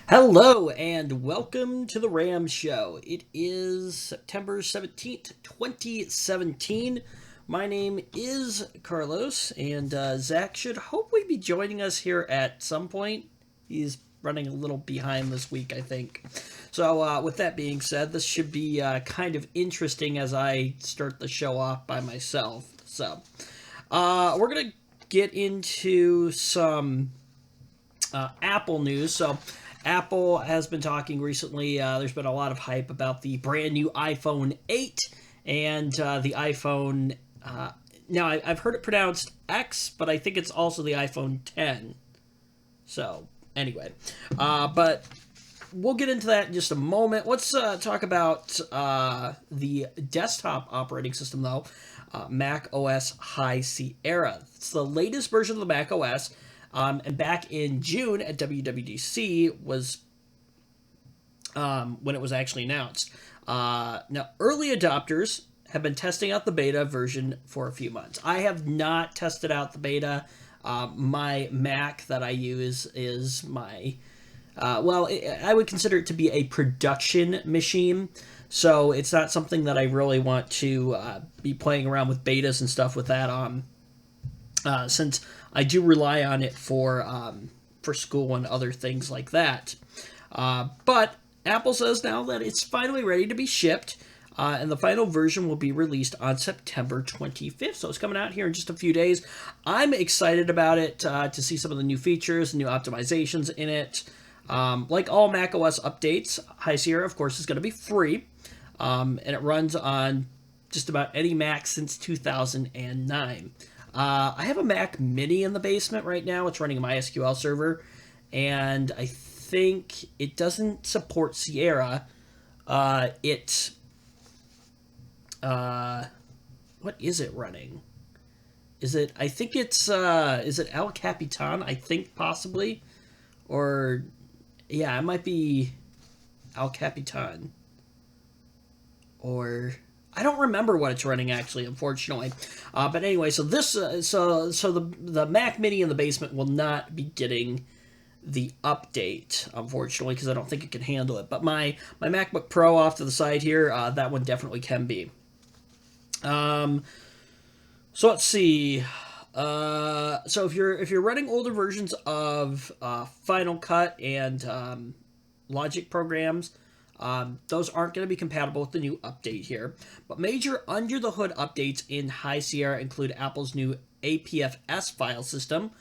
Hello and welcome to the Ram Show. It is September 17th, 2017. My name is Carlos, and Zach should hopefully be joining us here at some point. He's running a little behind this week, I think. So, with that being said, this should be kind of interesting as I start the show off by myself. We're going to get into some Apple news. Apple has been talking recently. There's been a lot of hype about the brand new iPhone 8 and the iPhone. Now, I've heard it pronounced X, but I think it's also the iPhone 10. So, anyway. But we'll get into that in just a moment. Let's talk about the desktop operating system, though. Mac OS High Sierra. It's the latest version of the Mac OS. And back in June at WWDC was when it was actually announced. Now, early adopters have been testing out the beta version for a few months. I have not tested out the beta. My Mac that I use is my, I would consider it to be a production machine. So it's not something that I really want to be playing around with betas and stuff with that on. Since I do rely on it for school and other things like that. But Apple says now that it's finally ready to be shipped, and the final version will be released on September 25th. So it's coming out here in just a few days. I'm excited about it to see some of the new features, new optimizations in it. Like all macOS updates, High Sierra, of course, is going to be free, and it runs on just about any Mac since 2009. I have a Mac Mini in the basement right now. It's running a MySQL server, and I think it doesn't support Sierra. What is it running? I think it's, is it El Capitan? I think possibly. Or, yeah, it might be El Capitan. Or I don't remember what it's running actually, unfortunately. But anyway, so the Mac Mini in the basement will not be getting the update, unfortunately, because I don't think it can handle it. But my MacBook Pro off to the side here, that one definitely can be. So let's see. So if you're running older versions of Final Cut and Logic programs, those aren't going to be compatible with the new update here. But major under-the-hood updates in High Sierra include Apple's new APFS file system,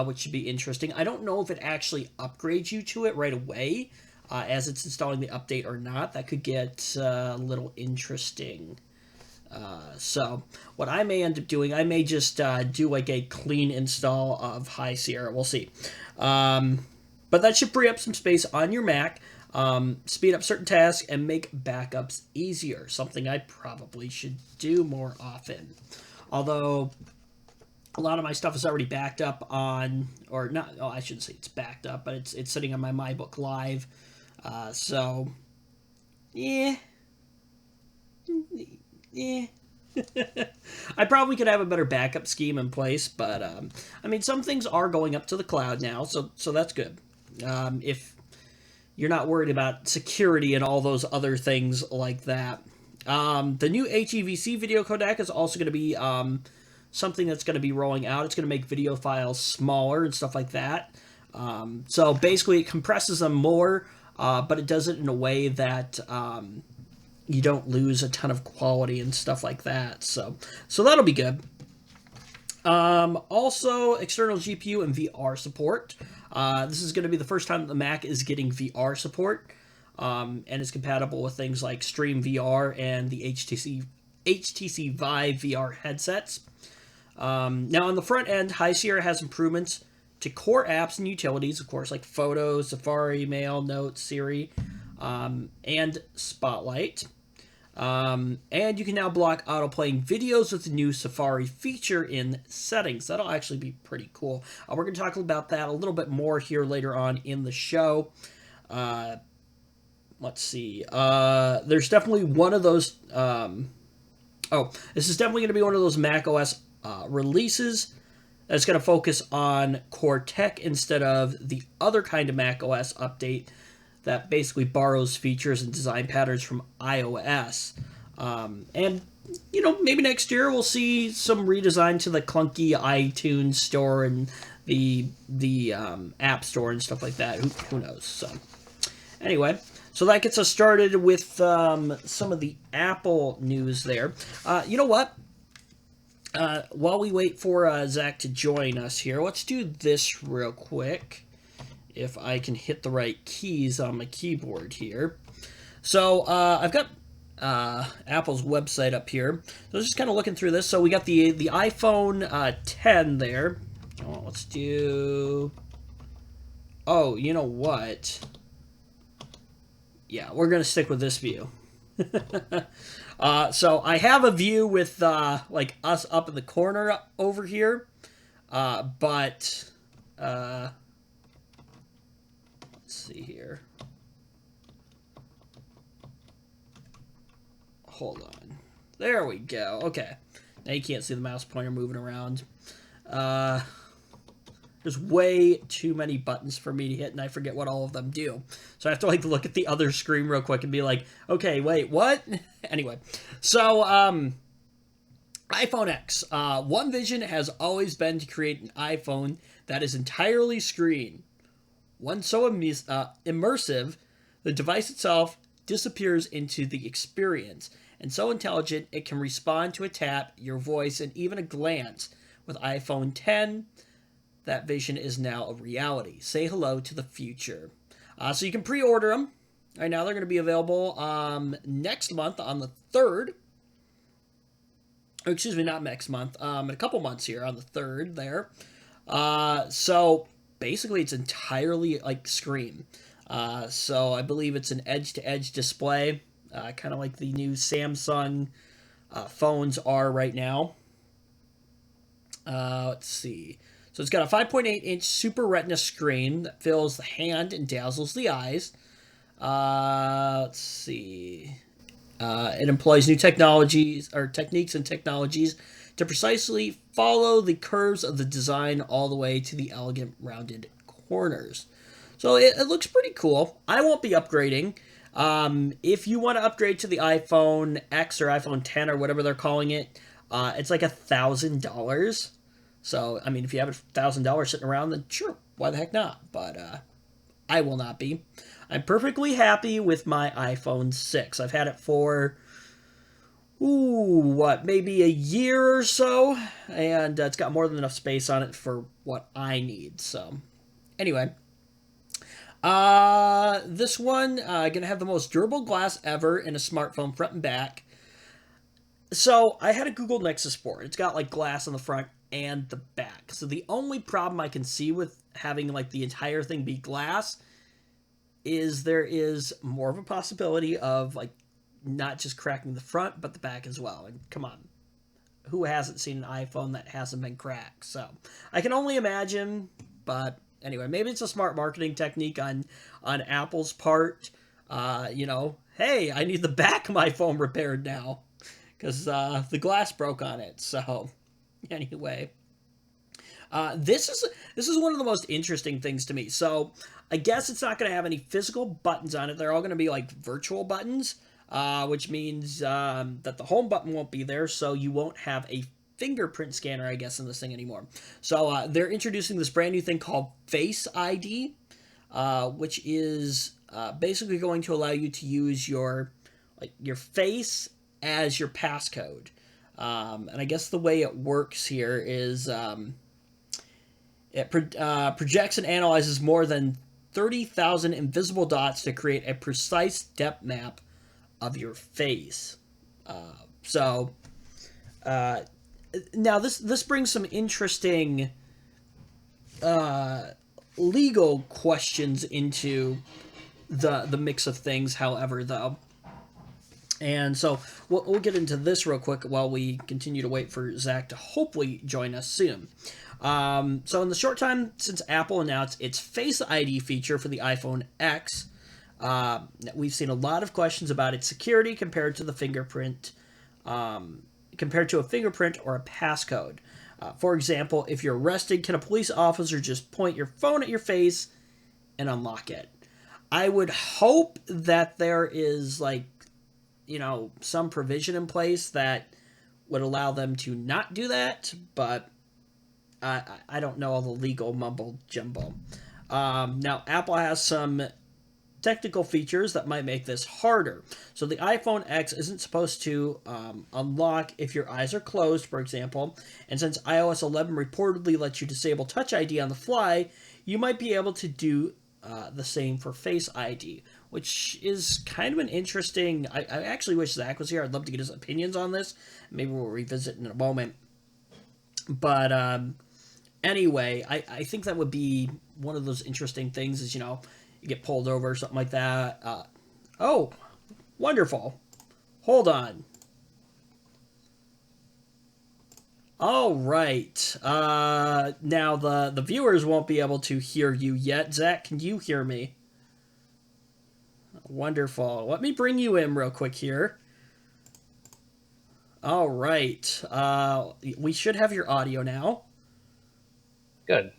which should be interesting. I don't know if it actually upgrades you to it right away as it's installing the update or not. That could get a little interesting. So what I may end up doing, I may just do like a clean install of High Sierra. We'll see. But that should free up some space on your Mac. Speed up certain tasks, and make backups easier. Something I probably should do more often. Although, a lot of my stuff is already backed up on, or not, oh, I shouldn't say it's backed up, but it's sitting on my MyBook Live. Yeah. Yeah. I probably could have a better backup scheme in place, but, I mean, some things are going up to the cloud now, so that's good. If you're not worried about security and all those other things like that. The new HEVC video codec is also going to be something that's going to be rolling out. It's going to make video files smaller and stuff like that. So basically, it compresses them more, but it does it in a way that you don't lose a ton of quality and stuff like that. So that'll be good. Also, external GPU and VR support. This is going to be the first time that the Mac is getting VR support, and is compatible with things like Stream VR and the HTC Vive VR headsets. Now, on the front end, High Sierra has improvements to core apps and utilities, of course, like Photos, Safari, Mail, Notes, Siri, and Spotlight. And you can now block autoplaying videos with the new Safari feature in settings. That'll actually be pretty cool. We're going to talk about that a little bit more here later on in the show. Let's see. There's definitely one of those. This is definitely going to be one of those Mac OS releases that's going to focus on core tech instead of the other kind of Mac OS update that basically borrows features and design patterns from iOS. And maybe next year we'll see some redesign to the clunky iTunes store and the App Store and stuff like that. Who knows? So anyway, so that gets us started with some of the Apple news there. You know what? While we wait for Zach to join us here, let's do this real quick. If I can hit the right keys on my keyboard here. So I've got Apple's website up here. So I was just kind of looking through this. So we got the iPhone 10 there. Oh, let's do... Oh, you know what? Yeah, we're going to stick with this view. So I have a view with like us up in the corner over here, but let's see here. Hold on. There we go. Okay. Now you can't see the mouse pointer moving around. There's way too many buttons for me to hit, and I forget what all of them do. So I have to like look at the other screen real quick and be like, okay, wait, what? Anyway, so iPhone X. One vision has always been to create an iPhone that is entirely screen. One so immersive, the device itself disappears into the experience, and so intelligent it can respond to a tap, your voice, and even a glance. With iPhone 10, that vision is now a reality. Say hello to the future. So you can pre-order them. Right now they're going to be available next month on the 3rd. Oh, excuse me, not next month. In a couple months here on the 3rd there. So basically it's entirely like screen. So I believe it's an edge-to-edge display. Kind of like the new Samsung phones are right now. Let's see. So it's got a 5.8-inch Super Retina screen that fills the hand and dazzles the eyes. Let's see. It employs new techniques and technologies to precisely follow the curves of the design all the way to the elegant rounded corners. So it looks pretty cool. I won't be upgrading. If you want to upgrade to the iPhone X or iPhone 10 or whatever they're calling it, it's like $1,000. So, I mean, if you have $1,000 sitting around, then sure, why the heck not? But I will not be. I'm perfectly happy with my iPhone 6. I've had it for, maybe a year or so, and it's got more than enough space on it for what I need. So, anyway, this one gonna have the most durable glass ever in a smartphone, front and back. So I had a Google Nexus 4. It's got like glass on the front and the back. So the only problem I can see with having like the entire thing be glass is there is more of a possibility of like not just cracking the front but the back as well. And come on, who hasn't seen an iPhone that hasn't been cracked? So I can only imagine, but anyway, maybe it's a smart marketing technique on Apple's part. Hey, I need the back of my phone repaired now because the glass broke on it. So anyway, this is one of the most interesting things to me. So I guess it's not going to have any physical buttons on it. They're all going to be like virtual buttons, which means that the home button won't be there, so you won't have a fingerprint scanner, I guess, in this thing anymore. So they're introducing this brand new thing called Face ID, which is basically going to allow you to use your face as your passcode. And I guess the way it works here is it projects and analyzes more than 30,000 invisible dots to create a precise depth map of your face. Now this brings some interesting legal questions into the mix of things, however, though. And so we'll get into this real quick while we continue to wait for Zach to hopefully join us soon. So in the short time since Apple announced its Face ID feature for the iPhone X, we've seen a lot of questions about its security compared to a fingerprint or a passcode. For example, if you're arrested, can a police officer just point your phone at your face and unlock it? I would hope that there is like, some provision in place that would allow them to not do that, but I don't know all the legal mumbo jumbo. Now, Apple has some technical features that might make this harder. So the iPhone X isn't supposed to unlock if your eyes are closed, for example, and since iOS 11 reportedly lets you disable Touch ID on the fly, you might be able to do the same for Face ID, which is kind of an interesting... I actually wish Zach was here. I'd love to get his opinions on this. Maybe we'll revisit in a moment. But anyway, I think that would be one of those interesting things is, you get pulled over or something like that. Oh, wonderful. Hold on. All right. Now the viewers won't be able to hear you yet. Zach, can you hear me? Wonderful. Let me bring you in real quick here. All right. We should have your audio now. Good.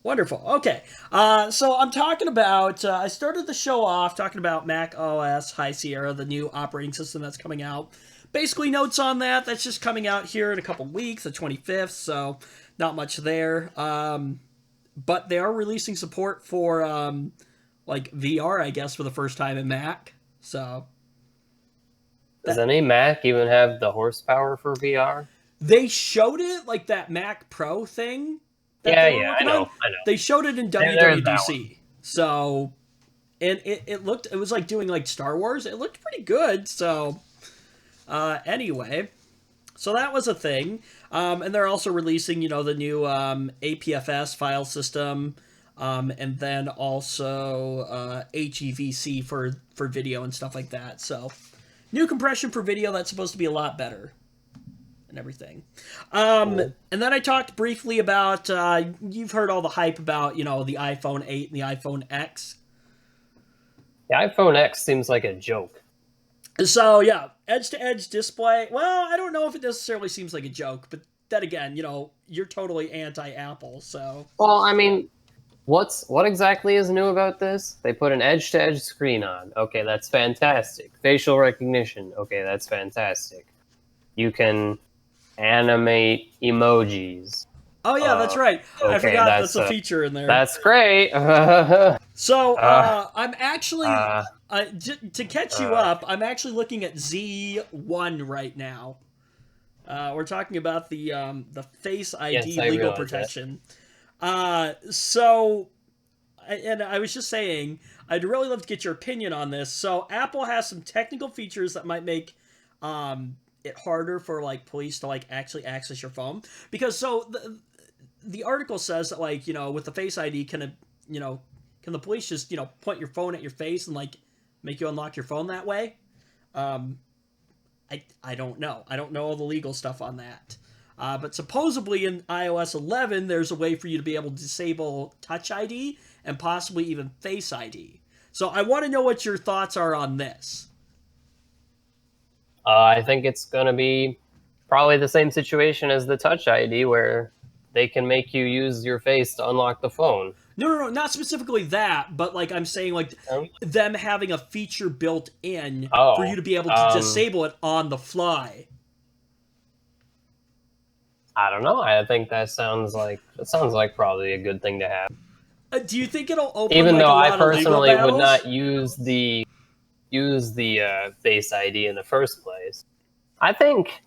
Wonderful. Okay. So I'm talking about, I started the show off talking about Mac OS High Sierra, the new operating system that's coming out. Basically notes on that. That's just coming out here in a couple weeks, the 25th, so not much there. But they are releasing support for, like, VR, I guess, for the first time in Mac. So... Does any Mac even have the horsepower for VR? They showed it, like that Mac Pro thing. Yeah, I know. They showed it in WWDC. So, and it was like doing like Star Wars. It looked pretty good. So, anyway, so that was a thing. And they're also releasing, the new APFS file system, and then also HEVC for video and stuff like that. So, new compression for video that's supposed to be a lot better. And everything. Cool. And then I talked briefly about, you've heard all the hype about, the iPhone 8 and the iPhone X. The iPhone X seems like a joke. So, yeah, edge-to-edge display. Well, I don't know if it necessarily seems like a joke, but then again, you're totally anti-Apple, so... Well, I mean, what exactly is new about this? They put an edge-to-edge screen on. Okay, that's fantastic. Facial recognition. Okay, that's fantastic. You can... animate emojis. Oh yeah, that's right. Okay, I forgot that's a feature in there. That's great. So I'm actually to catch you up. I'm actually looking at Z1 right now. We're talking about the Face ID legal protection. So, and I was just saying, I'd really love to get your opinion on this. So Apple has some technical features that might make it harder for like police to like actually access your phone, because so the article says that like with the Face ID can the police just point your phone at your face and like make you unlock your phone that way? I don't know. I don't know all the legal stuff on that. But supposedly in iOS 11 there's a way for you to be able to disable Touch ID and possibly even Face ID. So I want to know what your thoughts are on this. I think it's going to be probably the same situation as the Touch ID, where they can make you use your face to unlock the phone. No, not specifically that, but like I'm saying, like them having a feature built in for you to be able to disable it on the fly. I don't know. I think that sounds like probably a good thing to have. Do you think it'll open? Even like, though a lot I personally of legal would not use the Face ID in the first place. I think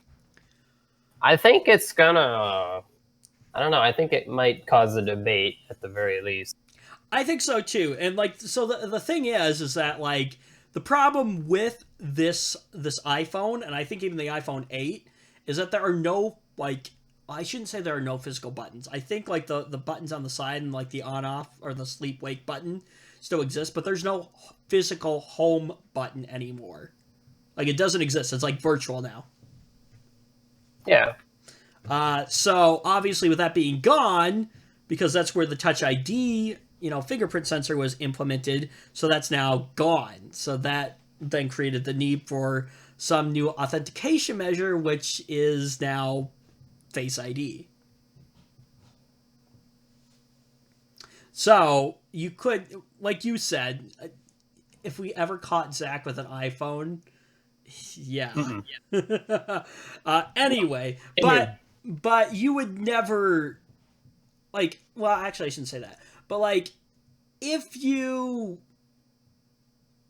it's gonna... I don't know. I think it might cause a debate at the very least. I think so too. And like, so the thing is that like the problem with this iPhone, and I think even the iPhone 8, is that there are no like... I shouldn't say there are no physical buttons. I think like the buttons on the side and like the on-off or the sleep-wake button still exist, but there's no physical home button anymore. Like, it doesn't exist. It's like virtual now. Yeah. So obviously with that being gone, because that's where the Touch ID, fingerprint sensor was implemented, so that's now gone. So that then created the need for some new authentication measure, which is now Face ID. So you could, like you said, if we ever caught Zach with an iPhone, yeah. Anyway, but you would never, like, well, actually, I shouldn't say that. But, like, if you...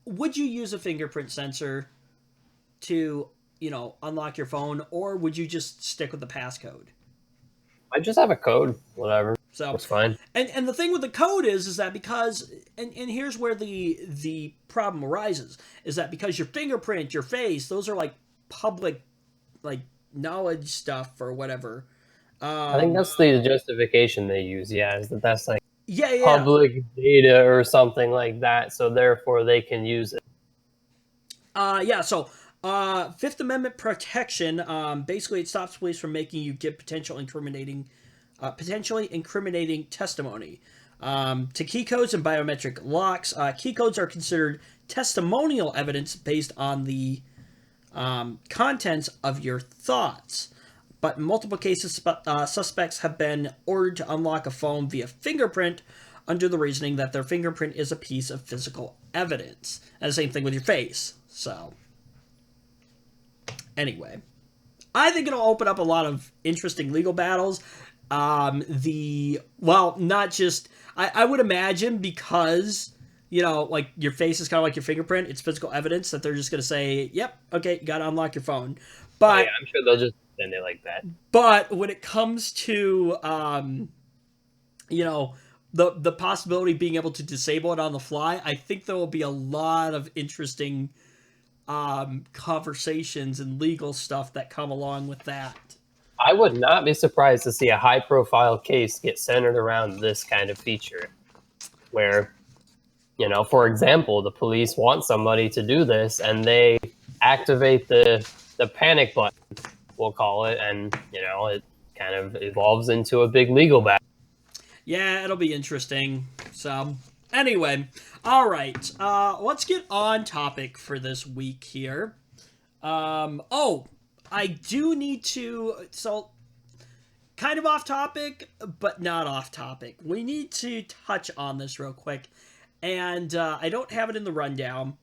Would you use a fingerprint sensor to, unlock your phone, or would you just stick with the passcode? I just have a code, whatever. So that's fine. And the thing with the code is that because and here's where the problem arises, is that because your fingerprint, your face, those are like public, like, knowledge stuff or whatever. I think that's the justification they use. Yeah, is that that's like public data or something like that, so therefore they can use it. So Fifth Amendment protection, basically it stops police from making you give potentially incriminating testimony. To key codes and biometric locks, key codes are considered testimonial evidence based on the contents of your thoughts. But in multiple cases, suspects have been ordered to unlock a phone via fingerprint under the reasoning that their fingerprint is a piece of physical evidence. And the same thing with your face. So, anyway, I think it'll open up a lot of interesting legal battles. Not just, I would imagine because, like your face is kind of like your fingerprint, it's physical evidence, that they're just going to say, yep, okay, you got to unlock your phone. But I'm sure they'll just send it like that. But when it comes to, the possibility of being able to disable it on the fly, I think there will be a lot of interesting conversations and legal stuff that come along with that. I would not be surprised to see a high-profile case get centered around this kind of feature, where, for example, the police want somebody to do this, and they activate the panic button, we'll call it, and, it kind of evolves into a big legal battle. Yeah, it'll be interesting. So, anyway, all right, let's get on topic for this week here. I do need to, so, kind of off topic, but not off topic. We need to touch on this real quick, and I don't have it in the rundown,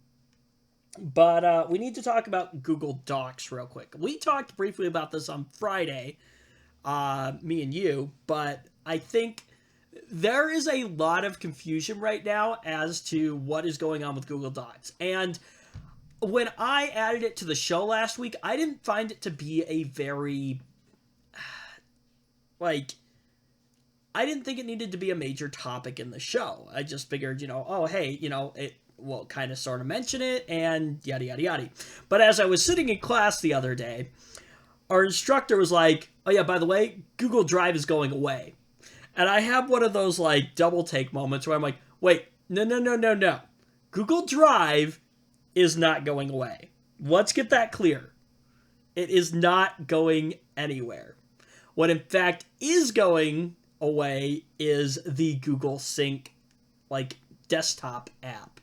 but we need to talk about Google Docs real quick. We talked briefly about this on Friday, me and you, but I think there is a lot of confusion right now as to what is going on with Google Docs. And when I added it to the show last week, I didn't find it to be a very, I didn't think it needed to be a major topic in the show. I just figured, it will kind of sort of mention it and yada, yada, yada. But as I was sitting in class the other day, our instructor was like, oh yeah, by the way, Google Drive is going away. And I have one of those, double take moments where I'm like, wait, no. Google Drive is not going away. Let's get that clear. It is not going anywhere. What in fact is going away is the Google Sync, desktop app.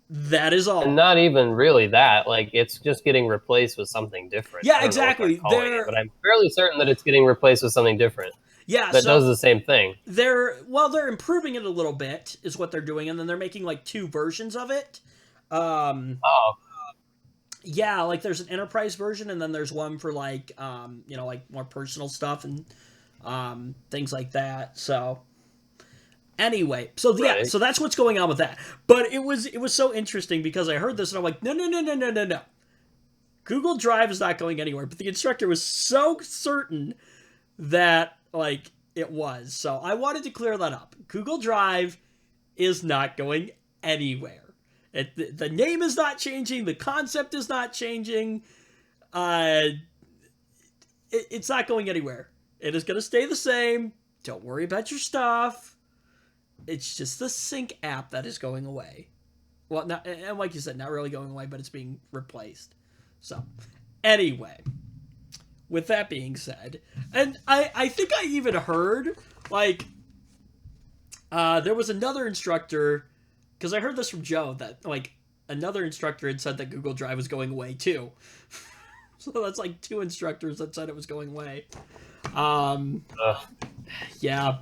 That is all. And not even really that. It's just getting replaced with something different. Yeah, exactly. But I'm fairly certain that it's getting replaced with something different. Yeah, that does the same thing. They're improving it a little bit, is what they're doing, and then they're making two versions of it. Yeah, there's an enterprise version, and then there's one for more personal stuff and things like that. So anyway, so yeah, right. So that's what's going on with that. But it was so interesting because I heard this and I'm like, no. Google Drive is not going anywhere. But the instructor was so certain that it was. So I wanted to clear that up. Google Drive is not going anywhere. The name is not changing. The concept is not changing. It's not going anywhere. It is going to stay the same. Don't worry about your stuff. It's just the Sync app that is going away. Well, not, and like you said, not really going away, but it's being replaced. So, anyway, with that being said, and I think I even heard, there was another instructor, because I heard this from Joe, that, another instructor had said that Google Drive was going away, too. So that's, two instructors that said it was going away. Yeah.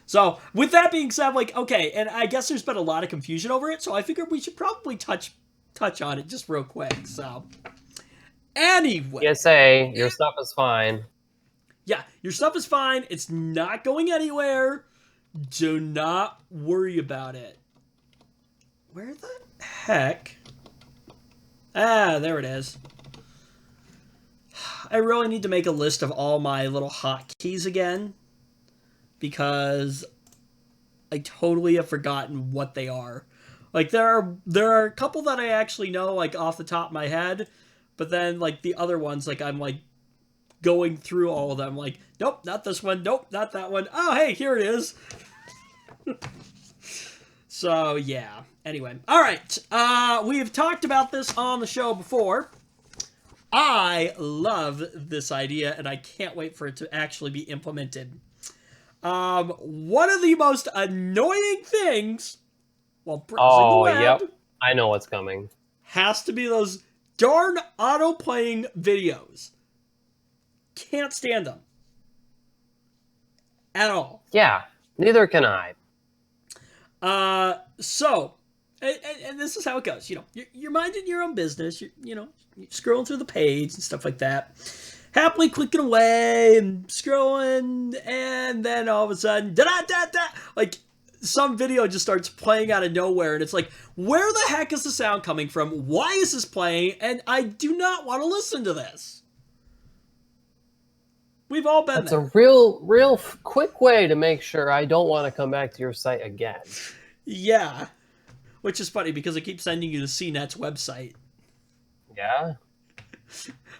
So, with that being said, like, okay, and I guess there's been a lot of confusion over it, so I figured we should probably touch on it just real quick. So, anyway, PSA, your stuff is fine. yeah, your stuff is fine. It's not going anywhere. Do not worry about it. Where the heck? Ah, there it is. I really need to make a list of all my little hotkeys again, because I totally have forgotten what they are. Like, there are a couple that I actually know, like, off the top of my head, but then, like, the other ones, like, I'm, like, going through all of them, like, nope, not this one, nope, not that one. Oh, hey, here it is. So, yeah. Anyway. Alright. We have talked about this on the show before. I love this idea, and I can't wait for it to actually be implemented. One of the most annoying things while browsing the web, yep. I know what's coming. has to be those darn auto-playing videos. Can't stand them. At all. Yeah, neither can I. So, and this is how it goes. You know, you're minding your own business. You're scrolling through the page and stuff like that. Happily clicking away and scrolling, and then all of a sudden, da-da-da-da, like, some video just starts playing out of nowhere, and it's like, where the heck is the sound coming from? Why is this playing? And I do not want to listen to this. We've all been That's there. a real quick way to make sure I don't want to come back to your site again. Yeah. Which is funny, because I keep sending you to CNET's website. Yeah?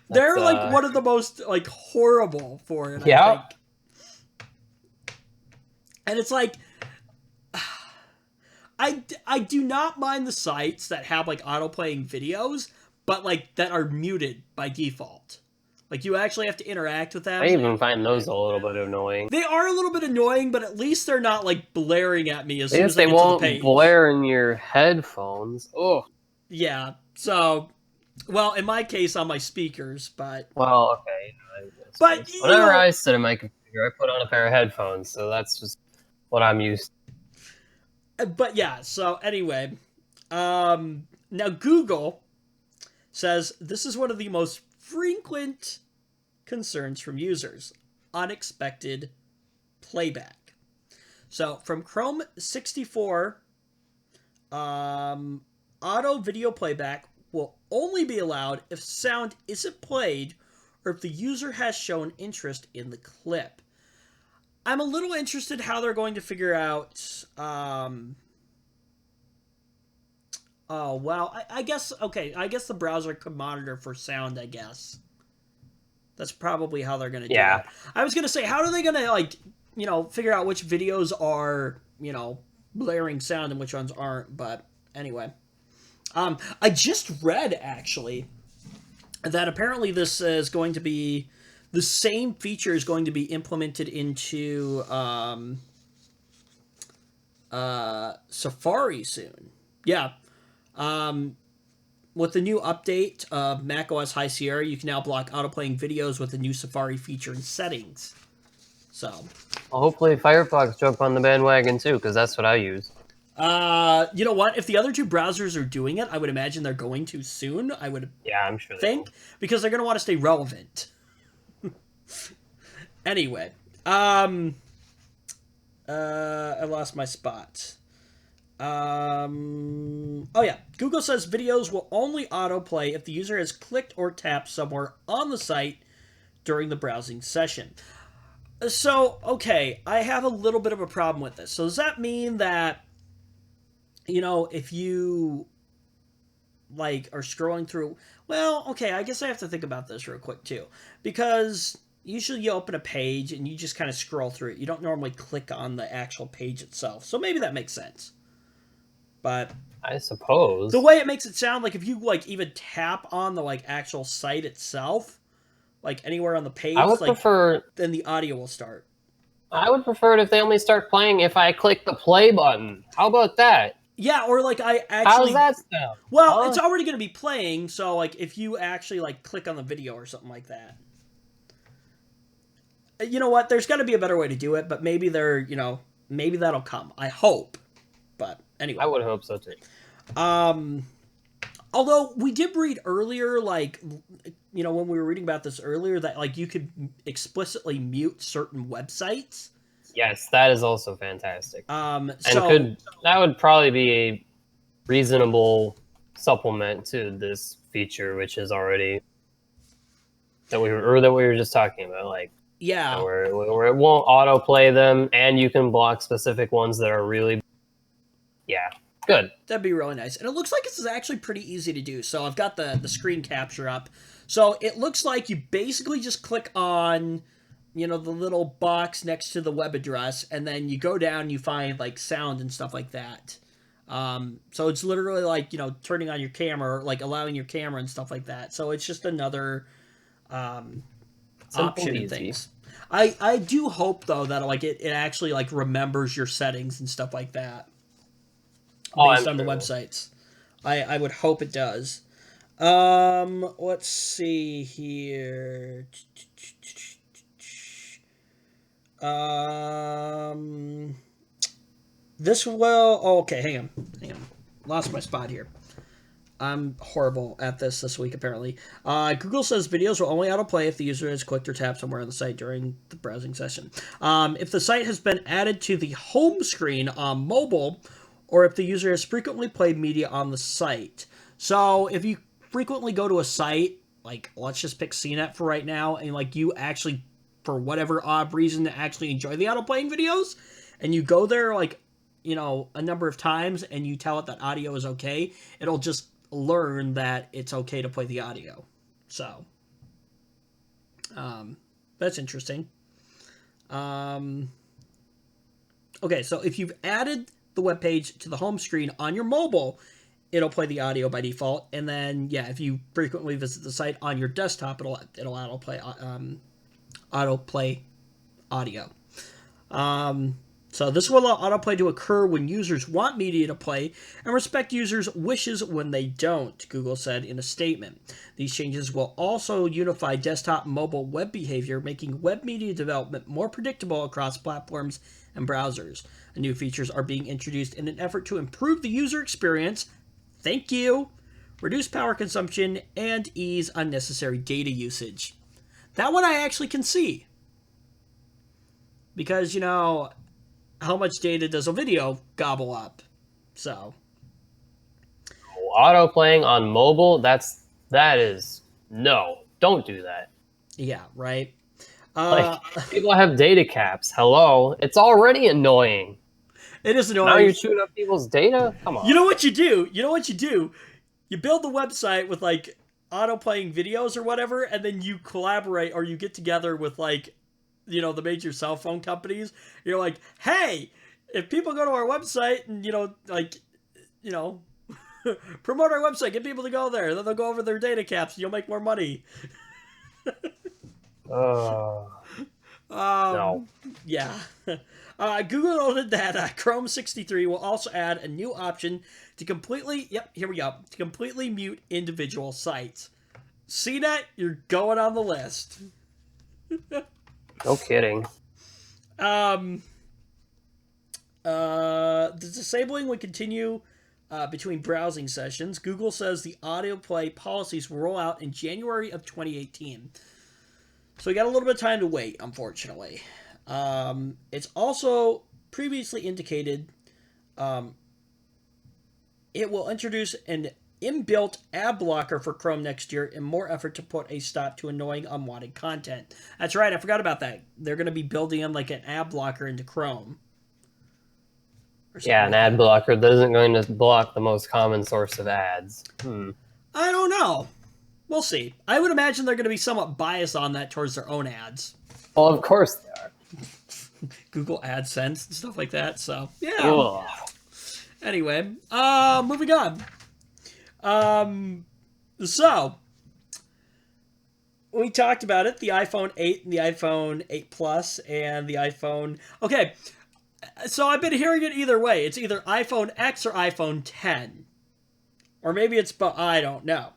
They're, like, one of the most, like, horrible for it, Yeah. I think. And it's like, I do not mind the sites that have, like, auto-playing videos, but, like, that are muted by default. Like, you actually have to interact with them. I even find those a little bit annoying. They are a little bit annoying, but at least they're not, like, blaring at me as I soon guess as I they get to the won't page. blare in your headphones. Oh. Yeah, so, well, in my case, on my speakers, but... Well, okay. But, whenever I sit in my computer, I put on a pair of headphones, so that's just what I'm used to. But yeah, so anyway, now Google says this is one of the most frequent concerns from users: unexpected playback. So from Chrome 64, auto video playback will only be allowed if sound isn't played or if the user has shown interest in the clip. I'm a little interested how they're going to figure out, oh, well, I guess, okay, I guess the browser could monitor for sound, I guess. That's probably how they're going to do that. I was going to say, how are they going to, like, figure out which videos are, blaring sound and which ones aren't, but anyway. I just read, actually, that apparently this is going to be... The same feature is going to be implemented into Safari soon. Yeah. With the new update of macOS High Sierra, you can now block auto-playing videos with the new Safari feature and settings. So. Well, hopefully Firefox jump on the bandwagon too, because that's what I use. You know what? If the other two browsers are doing it, I would imagine they're going to soon. I would I'm sure think, because they're going to want to stay relevant. Anyway, I lost my spot. Oh yeah, Google says videos will only autoplay if the user has clicked or tapped somewhere on the site during the browsing session. So, okay, I have a little bit of a problem with this. So does that mean that, if you, like, are scrolling through... Well, okay, I guess I have to think about this real quick, too. Because... Usually you open a page and you just kind of scroll through it. You don't normally click on the actual page itself. So maybe that makes sense. But I suppose the way it makes it sound, like if you like even tap on the like actual site itself, like anywhere on the page, I would prefer, then the audio will start. I would prefer it if they only start playing if I click the play button. How about that? Yeah, or like I actually... How's that sound? Well, it's already going to be playing, so like if you actually like click on the video or something like that. You know what? There's got to be a better way to do it, but maybe they're, maybe that'll come. I hope. But anyway. I would hope so too. Although we did read earlier, like, you know, when we were reading about this earlier, that like you could explicitly mute certain websites. Yes, that is also fantastic. So That would probably be a reasonable supplement to this feature, which is already that we were just talking about, like, yeah, where it won't autoplay them, and you can block specific ones that are really, good. That'd be really nice. And it looks like this is actually pretty easy to do. So I've got the screen capture up. So it looks like you basically just click on, you know, the little box next to the web address, and then you go down, you find like sound and stuff like that. So it's literally like, you know, turning on your camera, like allowing your camera and stuff like that. So it's just another option and things. I do hope though that like it actually like remembers your settings and stuff like that based on the websites. I would hope it does. Let's see here. This will... Oh, okay, hang on. Lost my spot here. I'm horrible at this week, apparently. Google says videos will only autoplay if the user has clicked or tapped somewhere on the site during the browsing session. If the site has been added to the home screen on mobile, or if the user has frequently played media on the site. So if you frequently go to a site, like, let's just pick CNET for right now, and like you actually, for whatever odd reason, actually enjoy the auto-playing videos, and you go there, like, you know, a number of times, and you tell it that audio is okay, it'll just learn that it's okay to play the audio. So, that's interesting. Okay, so if you've added the web page to the home screen on your mobile, it'll play the audio by default. And then, yeah, if you frequently visit the site on your desktop, it'll autoplay audio. So this will allow autoplay to occur when users want media to play and respect users' wishes when they don't, Google said in a statement. These changes will also unify desktop and mobile web behavior, making web media development more predictable across platforms and browsers. The new features are being introduced in an effort to improve the user experience, thank you, reduce power consumption, and ease unnecessary data usage. That one I actually can see. Because, you know, how much data does a video gobble up? So auto playing on mobile, that is no, don't do that. Yeah, right. Like, people have data caps. Hello, it's already annoying. It is annoying. Now you're chewing up people's data. Come on. You know what you do? You build the website with like auto playing videos or whatever, and then you collaborate or you get together with like, you know, the major cell phone companies. You're like, hey, if people go to our website and, you know, like, you know, promote our website, get people to go there, then they'll go over their data caps and you'll make more money. No. Yeah. Google noted that Chrome 63 will also add a new option to completely mute individual sites. CNET, you're going on the list. No kidding. The disabling would continue between browsing sessions. Google says the autoplay policies will roll out in January of 2018. So we got a little bit of time to wait, unfortunately. It's also previously indicated it will introduce an inbuilt ad blocker for Chrome next year in more effort to put a stop to annoying unwanted content. That's right, I forgot about that. They're going to be building in like an ad blocker into Chrome. Yeah, an ad blocker that isn't going to block the most common source of ads. I don't know. We'll see. I would imagine they're going to be somewhat biased on that towards their own ads. Well, of course they are. Google AdSense and stuff like that. So, yeah. Ugh. Anyway, moving on. So, we talked about it. The iPhone 8 and the iPhone 8 Plus and the iPhone... Okay, so I've been hearing it either way. It's either iPhone X or iPhone 10. Or maybe it's... I don't know.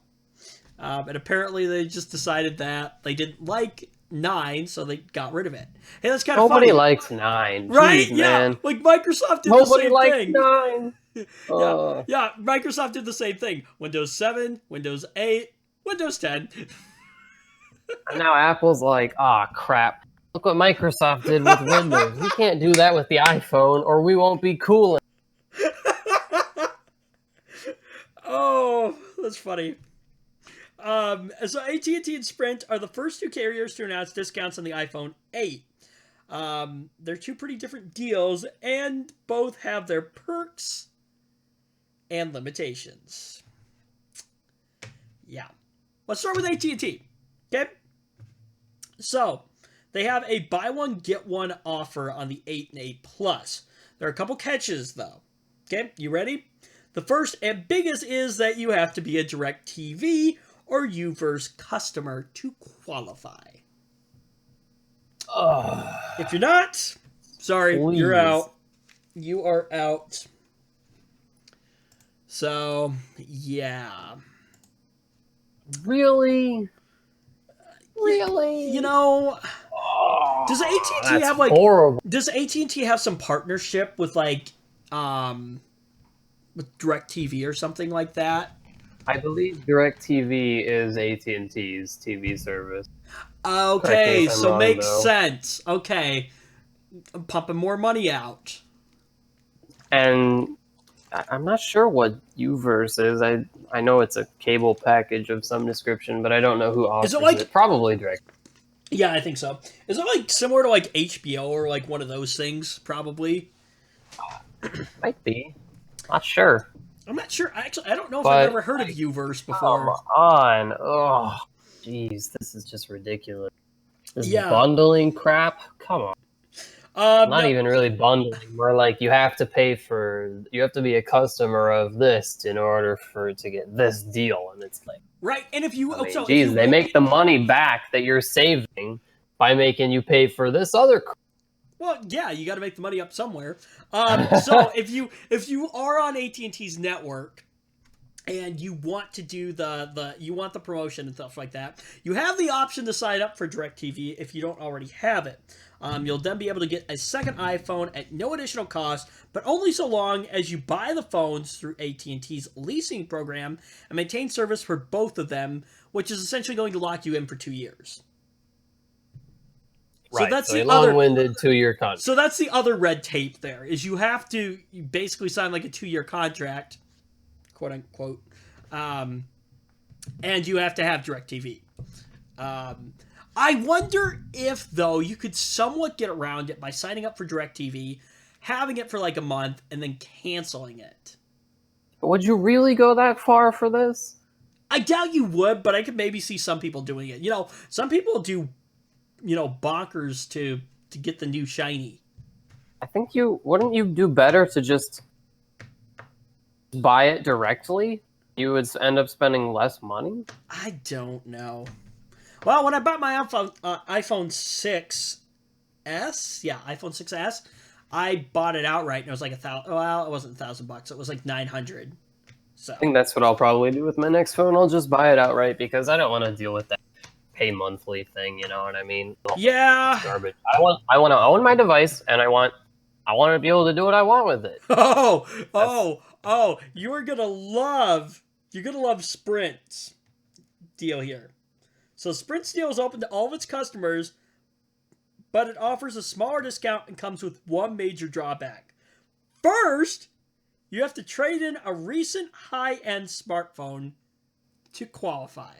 And apparently they just decided that they didn't like 9, so they got rid of it. Hey, that's kind of Nobody funny. likes 9. Right? Jeez, Yeah. man. Like Microsoft did the Nobody same likes thing. 9. Yeah. Yeah. Microsoft did the same thing. Windows 7, Windows 8, Windows 10. And now Apple's like, ah, crap. Look what Microsoft did with Windows. We can't do that with the iPhone, or we won't be cool. Oh, that's funny. So AT&T and Sprint are the first two carriers to announce discounts on the iPhone 8. They're two pretty different deals, and both have their perks and limitations. Yeah. Let's start with AT&T. Okay? So, they have a buy one, get one offer on the 8 and 8 Plus. There are a couple catches, though. Okay? You ready? The first and biggest is that you have to be a DirecTV or UVerse customer to qualify. If you're not, sorry, Please. you're out. You are out. So, yeah. Really? Really? You know, does AT&T That's have like horrible. does AT&T have some partnership with like with DirecTV or something like that? I believe DirecTV is AT&T's TV service. Correct me Okay, if I'm so wrong, makes though. sense. Okay. I'm pumping more money out. And I'm not sure what UVerse is. I know it's a cable package of some description, but I don't know who offers like- it. Probably Direct. Yeah, I think so. Is it like similar to like HBO or like one of those things? Probably. Might be. Not sure. I'm not sure. Actually, I don't know if But- I've ever heard of UVerse before. Come on. Oh, jeez, this is just ridiculous. This Yeah. bundling crap. Come on. Not No- even really bundling. More like you have to be a customer of this in order to get this deal, and it's like, right. And if you, I mean, so if geez, you they make the money back that you're saving by making you pay for this other. Well, yeah, you got to make the money up somewhere. So if you are on AT&T's network and you want to do you want the promotion and stuff like that, you have the option to sign up for DirecTV if you don't already have it. You'll then be able to get a second iPhone at no additional cost, but only so long as you buy the phones through AT&T's leasing program and maintain service for both of them, which is essentially going to lock you in for 2 years. Right, So that's a the other. long-winded 2-year contract. So that's the other red tape there, is you basically sign like a 2-year contract, quote unquote, and you have to have DirecTV. I wonder if, though, you could somewhat get around it by signing up for DirecTV, having it for like a month, and then canceling it. Would you really go that far for this? I doubt you would, but I could maybe see some people doing it. You know, some people do, bonkers to get the new shiny. I think wouldn't you do better to just buy it directly? You would end up spending less money. I don't know. Well, when I bought my iPhone 6s, iPhone 6s, I bought it outright, and it was like $1,000. Well, it wasn't $1,000. It was like $900. So I think that's what I'll probably do with my next phone. I'll just buy it outright because I don't want to deal with that pay monthly thing. You know what I mean? yeah. Garbage. I want to own my device, and I want to be able to do what I want with it. Oh! You're gonna love Sprint's deal here. So Sprint's deal is open to all of its customers, but it offers a smaller discount and comes with one major drawback. First, you have to trade in a recent high-end smartphone to qualify.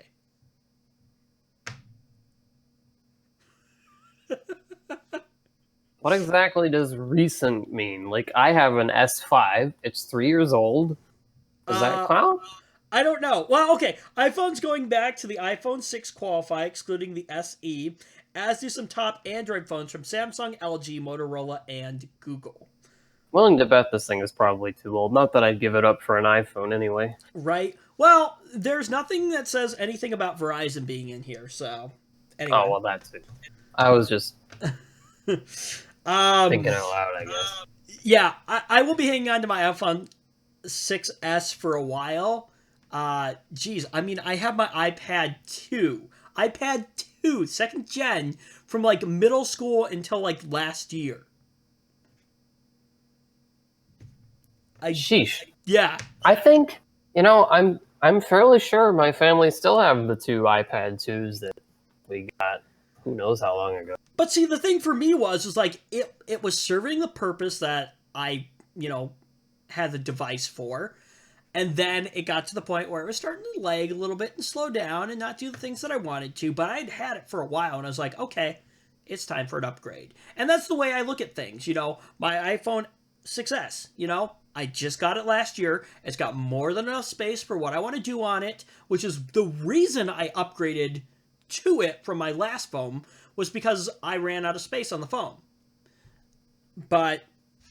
What exactly does recent mean? Like, I have an S5. It's 3 years old. Does that count? I don't know. Well, okay. iPhones going back to the iPhone 6 qualify, excluding the SE, as do some top Android phones from Samsung, LG, Motorola, and Google. Willing to bet this thing is probably too old. Not that I'd give it up for an iPhone anyway. Right. Well, there's nothing that says anything about Verizon being in here, so anyway. Oh, well, that's it. I was just thinking out loud, I guess. Yeah, I will be hanging on to my iPhone 6s for a while. I mean, I have my iPad 2. iPad 2, second gen, from like middle school until like last year. Sheesh. Yeah. I think, I'm fairly sure my family still have the 2 iPad 2s that we got who knows how long ago. But see, the thing for me was like it was serving the purpose that I, had the device for. And then it got to the point where it was starting to lag a little bit and slow down and not do the things that I wanted to. But I'd had it for a while and I was like, okay, it's time for an upgrade. And that's the way I look at things. My iPhone 6S, I just got it last year. It's got more than enough space for what I want to do on it, which is the reason I upgraded to it from my last phone, was because I ran out of space on the phone. But,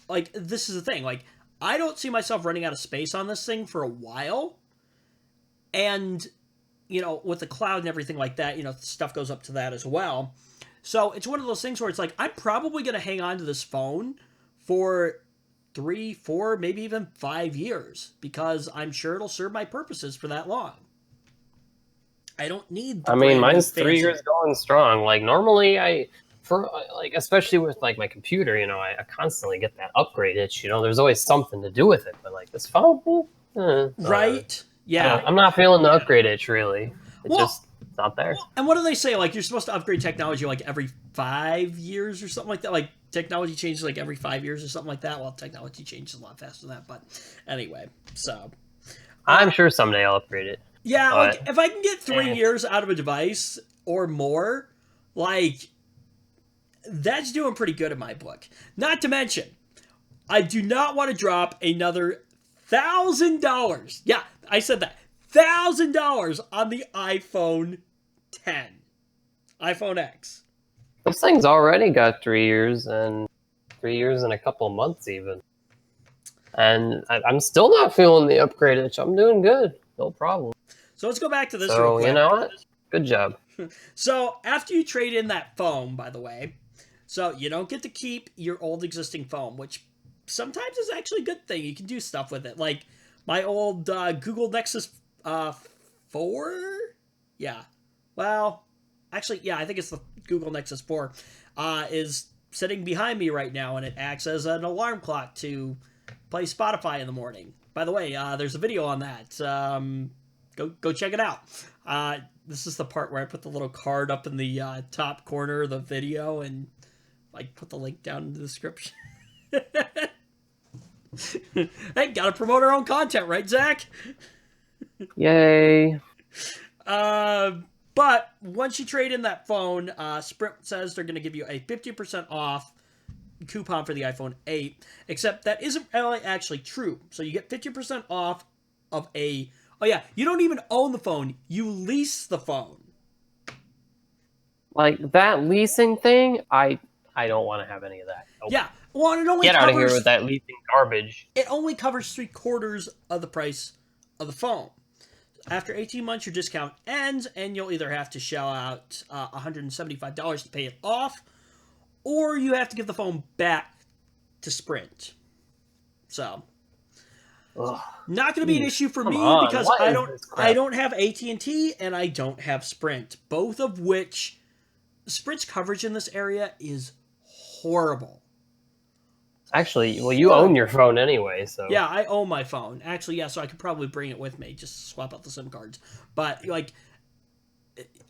like, this is the thing. Like, I don't see myself running out of space on this thing for a while. And, with the cloud and everything like that, stuff goes up to that as well. So it's one of those things where it's like, I'm probably going to hang on to this phone for 3, 4, maybe even 5 years, because I'm sure it'll serve my purposes for that long. I don't need mine's 3 years going strong. Like, normally especially with like my computer, I constantly get that upgrade itch. There's always something to do with it. But like this phone, right? Yeah, I'm not feeling the upgrade itch really. It's not there. And what do they say? Like, you're supposed to upgrade technology like every 5 years or something like that. Like, technology changes like every 5 years or something like that. Well, technology changes a lot faster than that. But anyway, so I'm sure someday I'll upgrade it. Yeah, like if I can get 3 years out of a device or more, like, that's doing pretty good in my book. Not to mention, I do not want to drop another $1,000. Yeah, I said that. $1,000 on the iPhone 10. iPhone X. This thing's already got 3 years and 3 years and a couple of months even. And I'm still not feeling the upgrade itch. I'm doing good. No problem. So let's go back to this real quick. You know what? Good job. So after you trade in that phone, by the way, so you don't get to keep your old existing phone, which sometimes is actually a good thing. You can do stuff with it. Like my old Google Nexus 4? Yeah. Well, actually, yeah, I think it's the Google Nexus 4 is sitting behind me right now, and it acts as an alarm clock to play Spotify in the morning. By the way, there's a video on that. Go check it out. This is the part where I put the little card up in the top corner of the video and like put the link down in the description. Hey, gotta promote our own content, right, Zach? Yay. But once you trade in that phone, Sprint says they're going to give you a 50% off coupon for the iPhone 8, except that isn't really actually true. So you get 50% off of a... Oh yeah, you don't even own the phone. You lease the phone. Like, that leasing thing, I don't want to have any of that. Nope. Yeah. Well, it only Get out of here with that leasing garbage. It only covers 3/4 of the price of the phone. After 18 months, your discount ends, and you'll either have to shell out $175 to pay it off, or you have to give the phone back to Sprint. So, Ugh. not going to be an issue for me because I don't have AT&T and I don't have Sprint, both of which Sprint's coverage in this area is horrible. Actually, well, you own your phone anyway, so... Yeah, I own my phone. Actually, yeah, so I could probably bring it with me, just swap out the SIM cards. But, like,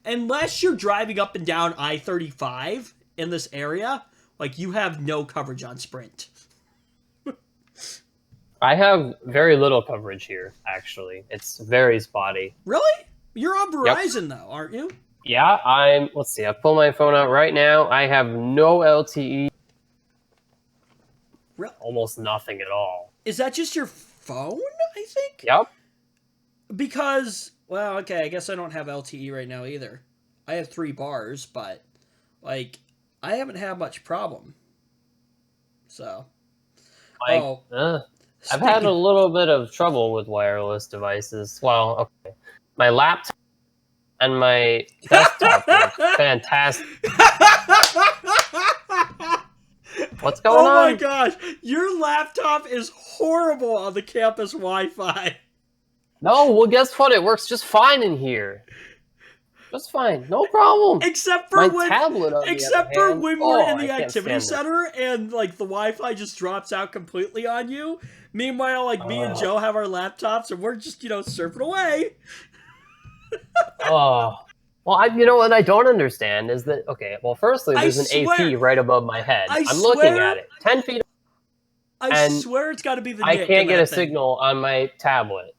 unless you're driving up and down I-35 in this area, like, you have no coverage on Sprint. I have very little coverage here, actually. It's very spotty. Really? You're on Verizon, though, aren't you? Yeah, let's see, I pull my phone out right now. I have no LTE. Almost nothing at all. Is that just your phone, I think? Yep. Because, well, okay, I guess I don't have LTE right now either. I have 3 bars, but, like, I haven't had much problem. So. I've had a little bit of trouble with wireless devices. Well, okay. My laptop and my desktop are fantastic. What's going on? Oh my gosh, your laptop is horrible on the campus Wi-Fi. No, well, guess what? It works just fine in here. Just fine. No problem. Except for My when, tablet, on the except other for hand, when we're in I the can't activity stand center and like the Wi-Fi just drops out completely on you. Meanwhile, like me and this. Joe have our laptops and we're just surfing away. Oh. Well, you know what I don't understand is that, okay, well, firstly, I there's an swear, AP right above my head. I I'm looking at swear, it, 10 feet, I and swear it's got to be the I Nick in can't get that a thing. signal on my tablet.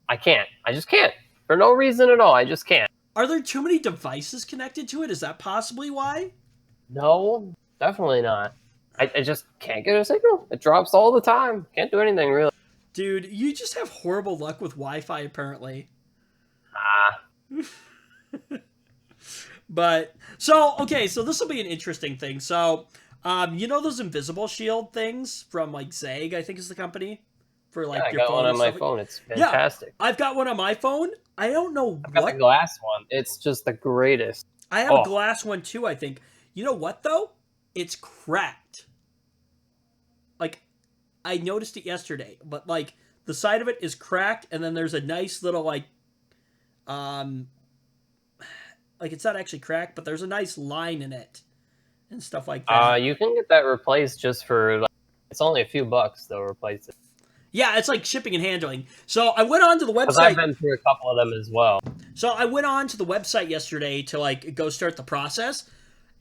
I can't. I just can't. For no reason at all. I just can't. Are there too many devices connected to it? Is that possibly why? No, definitely not. I just can't get a signal. It drops all the time. Can't do anything, really. Dude, you just have horrible luck with Wi-Fi, apparently. Ah. But so okay, so this will be an interesting thing. So, you know those invisible shield things from like Zeg, I think is the company for like Yeah, I your got phone one and on my stuff. phone. It's Yeah, fantastic. I've got one on my phone. I don't know I've got the what. glass one. It's just the greatest. I have a Oh, glass one too. I think. You know what though? It's cracked. Like, I noticed it yesterday, but like the side of it is cracked, and then there's a nice little um, like it's not actually cracked, but there's a nice line in it and stuff like that. you can get that replaced just for, like, it's only a few bucks, they'll replace it. Yeah, it's like shipping and handling. So I went on to the Because I've website. been through a couple of them as well. So I went on to the website yesterday to like go start the process,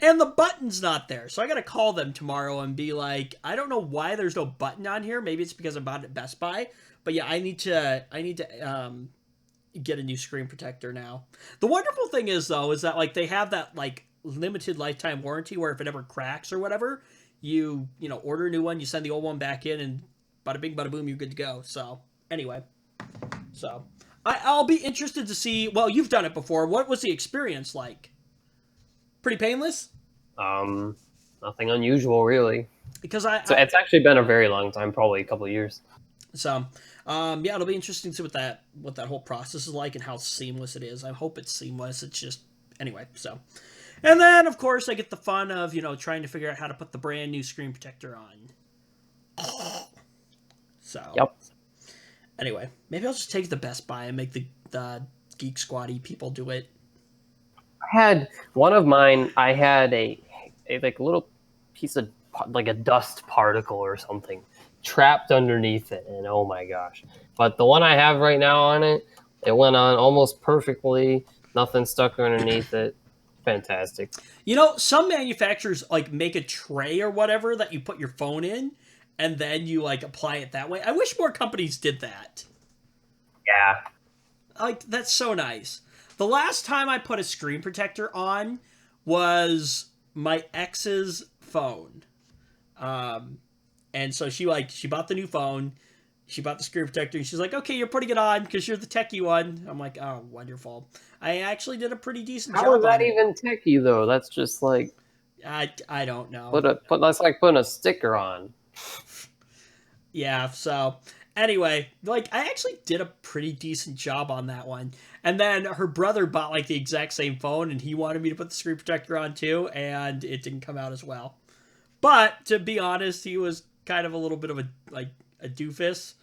and the button's not there. So I got to call them tomorrow and be like, I don't know why there's no button on here. Maybe it's because I bought it at Best Buy. But yeah, I need to get a new screen protector now. The wonderful thing is though is that like they have that like limited lifetime warranty where if it ever cracks or whatever, you order a new one, you send the old one back in, and bada bing bada boom, you're good to go. So anyway, so I'll be interested to see. Well, you've done it before. What was the experience like? Pretty painless? Nothing unusual, really. Because So it's actually been a very long time, probably a couple of years. So, yeah, it'll be interesting to see what that whole process is like and how seamless it is. I hope it's seamless. It's just anyway. So, and then of course I get the fun of trying to figure out how to put the brand new screen protector on. So, Yep. Anyway, maybe I'll just take the Best Buy and make the Geek Squatty people do it. I had one of mine. I had a like little piece of like a dust particle or something trapped underneath it, and oh my gosh! But the one I have right now on it, it went on almost perfectly. Nothing stuck underneath it. Fantastic. Some manufacturers like make a tray or whatever that you put your phone in, and then you like apply it that way. I wish more companies did that. Yeah. Like, that's so nice. The last time I put a screen protector on was my ex's phone. And so she bought the new phone. She bought the screen protector, and she's like, okay, you're putting it on because you're the techie one. I'm like, oh, wonderful. I actually did a pretty decent job. How is that on it. even techie though? That's just like I don't know. that's like putting a sticker on. Yeah, so anyway, like I actually did a pretty decent job on that one. And then her brother bought like the exact same phone, and he wanted me to put the screen protector on too, and it didn't come out as well. But to be honest, he was kind of a little bit of a doofus,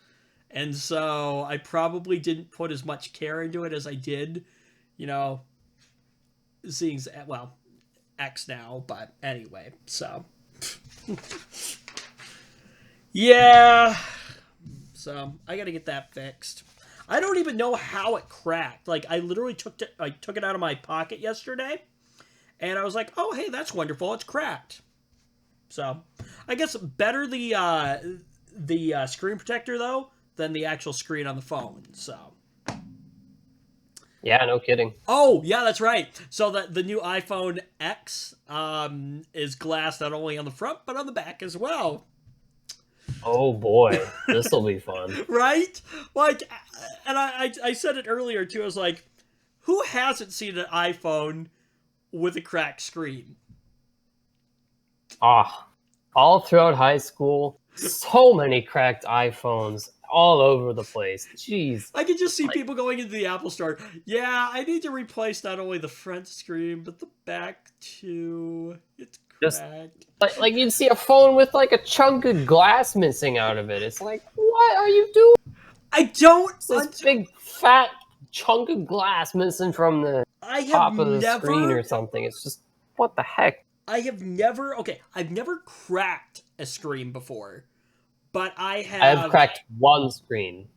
and so I probably didn't put as much care into it as I did, seeing X now. But anyway, so yeah. So I got to get that fixed. I don't even know how it cracked. Like I literally took it out of my pocket yesterday, and I was like, "Oh, hey, that's wonderful. It's cracked." So I guess better the screen protector though than the actual screen on the phone. So. Yeah, no kidding. Oh, yeah, that's right. So the new iPhone X is glass not only on the front but on the back as well. Oh boy, this will be fun. Right? Like, and I said it earlier too. I was like, who hasn't seen an iPhone with a cracked screen? All throughout high school, so many cracked iPhones all over the place. Jeez. I could just see people going into the Apple store. Yeah, I need to replace not only the front screen but the back too. It's cracked. Like you'd see a phone with like a chunk of glass missing out of it. It's like, what are you doing? I don't. This big fat chunk of glass missing from the I have top of the never screen or something. It's just, what the heck? I've never cracked a screen before, but I I have have cracked one screen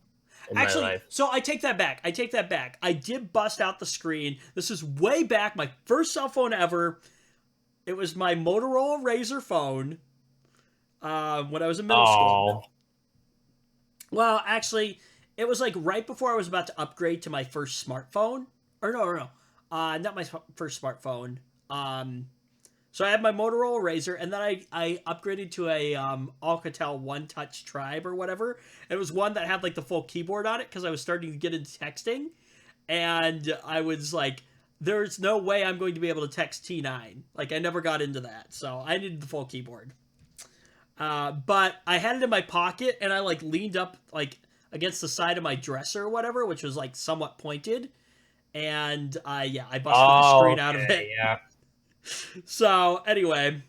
in my actually. life. So I take that back. I did bust out the screen. This is way back. My first cell phone ever. It was my Motorola Razr phone. When I was in middle school. Oh, Well, actually, it was like right before I was about to upgrade to my first smartphone. Or no. Not my first smartphone. So I had my Motorola Razr, and then I upgraded to a Alcatel One Touch Tribe or whatever. It was one that had like the full keyboard on it because I was starting to get into texting, and I was like, "There's no way I'm going to be able to text T9." Like I never got into that, so I needed the full keyboard. But I had it in my pocket, and I like leaned up like against the side of my dresser or whatever, which was like somewhat pointed, and I busted the screen out of it. Yeah. So anyway,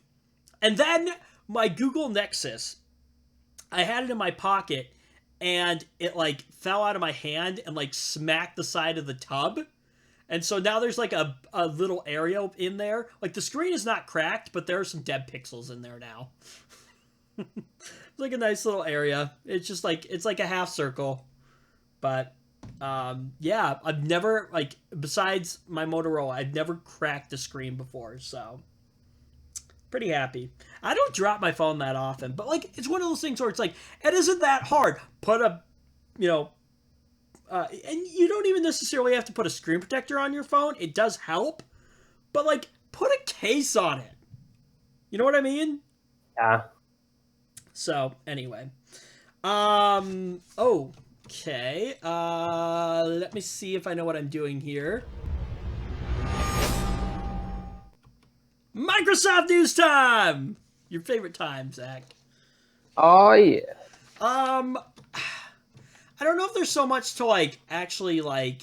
and then my Google Nexus, I had it in my pocket, and it like fell out of my hand and like smacked the side of the tub. And so now there's like a little area in there. Like the screen is not cracked, but there are some dead pixels in there now. It's like a nice little area. It's just like it's like a half circle. But yeah, I've never like besides my Motorola, I've never cracked a screen before, so pretty happy. I don't drop my phone that often, but like it's one of those things where it's like it isn't that hard. Put a you know and you don't even necessarily have to put a screen protector on your phone. It does help, but like put a case on it. You know what I mean? Yeah. So anyway, okay. Let me see if I know what I'm doing here. Microsoft news time. Your favorite time, Zach. Oh, yeah. I don't know if there's so much to like actually like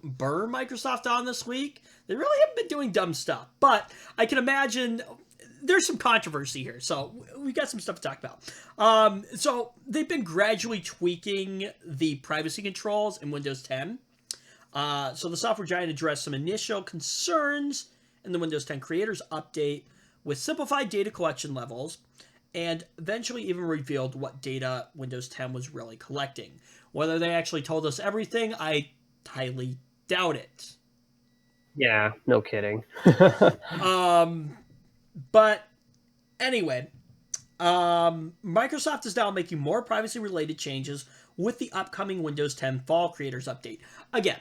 burn Microsoft on this week. They really haven't been doing dumb stuff, but I can imagine there's some controversy here, so we got some stuff to talk about. So they've been gradually tweaking the privacy controls in Windows 10. So the software giant addressed some initial concerns in the Windows 10 Creators Update with simplified data collection levels, and eventually even revealed what data Windows 10 was really collecting. Whether they actually told us everything, I highly doubt it. Yeah, no kidding. But anyway, Microsoft is now making more privacy-related changes with the upcoming Windows 10 Fall Creators Update. Again,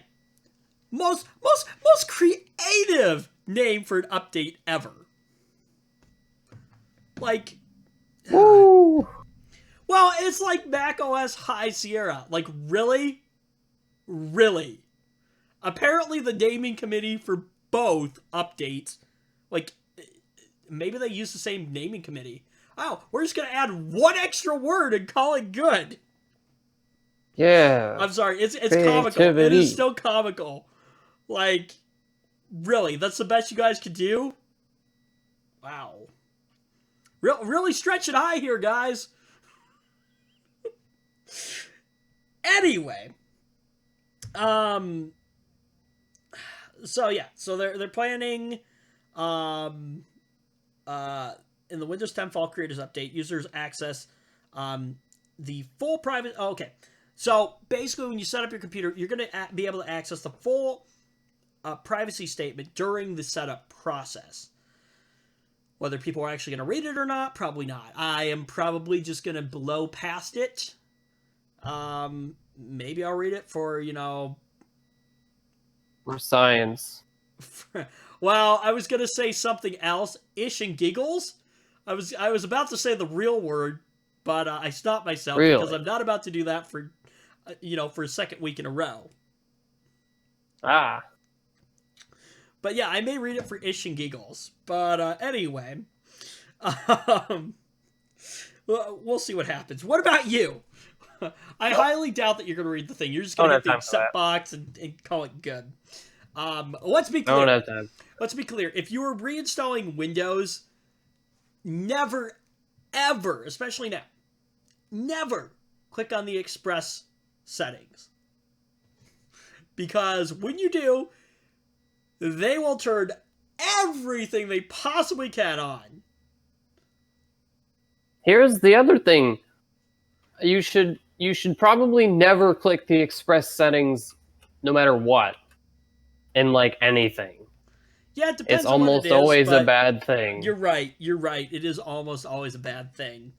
most creative name for an update ever. Like, Woo! well, it's like Mac OS High Sierra. Like, really? Really? Apparently the naming committee for both updates, like, maybe they use the same naming committee. Oh, we're just going to add one extra word and call it good. Yeah. I'm sorry, it's comical. It is still comical. Like, really? That's the best you guys could do? Wow. Really stretching high here, guys. Anyway. So yeah, so they're planning in the Windows 10 Fall Creators Update, users access the full private. Oh, okay, so basically, when you set up your computer, you're going to be able to access the full privacy statement during the setup process. Whether people are actually going to read it or not, probably not. I am probably just going to blow past it. Maybe I'll read it for For science. Well, I was gonna say something else. Ish and giggles. I was about to say the real word, but I stopped myself because I'm not about to do that for, for a second week in a row. Ah. But yeah, I may read it for ish and giggles. But anyway, we'll see what happens. What about you? I highly doubt that you're going to read the thing. You're just going to hit the accept box and call it good. Let's be clear. I don't have time. Let's be clear. If you are reinstalling Windows, never, ever, especially now, never click on the Express settings. because when you do, they will turn everything they possibly can on. Here's the other thing. You should probably never click the express settings no matter what in like anything. Yeah, it depends It's on what almost it is, always a but bad thing. you're right. It is almost always a bad thing.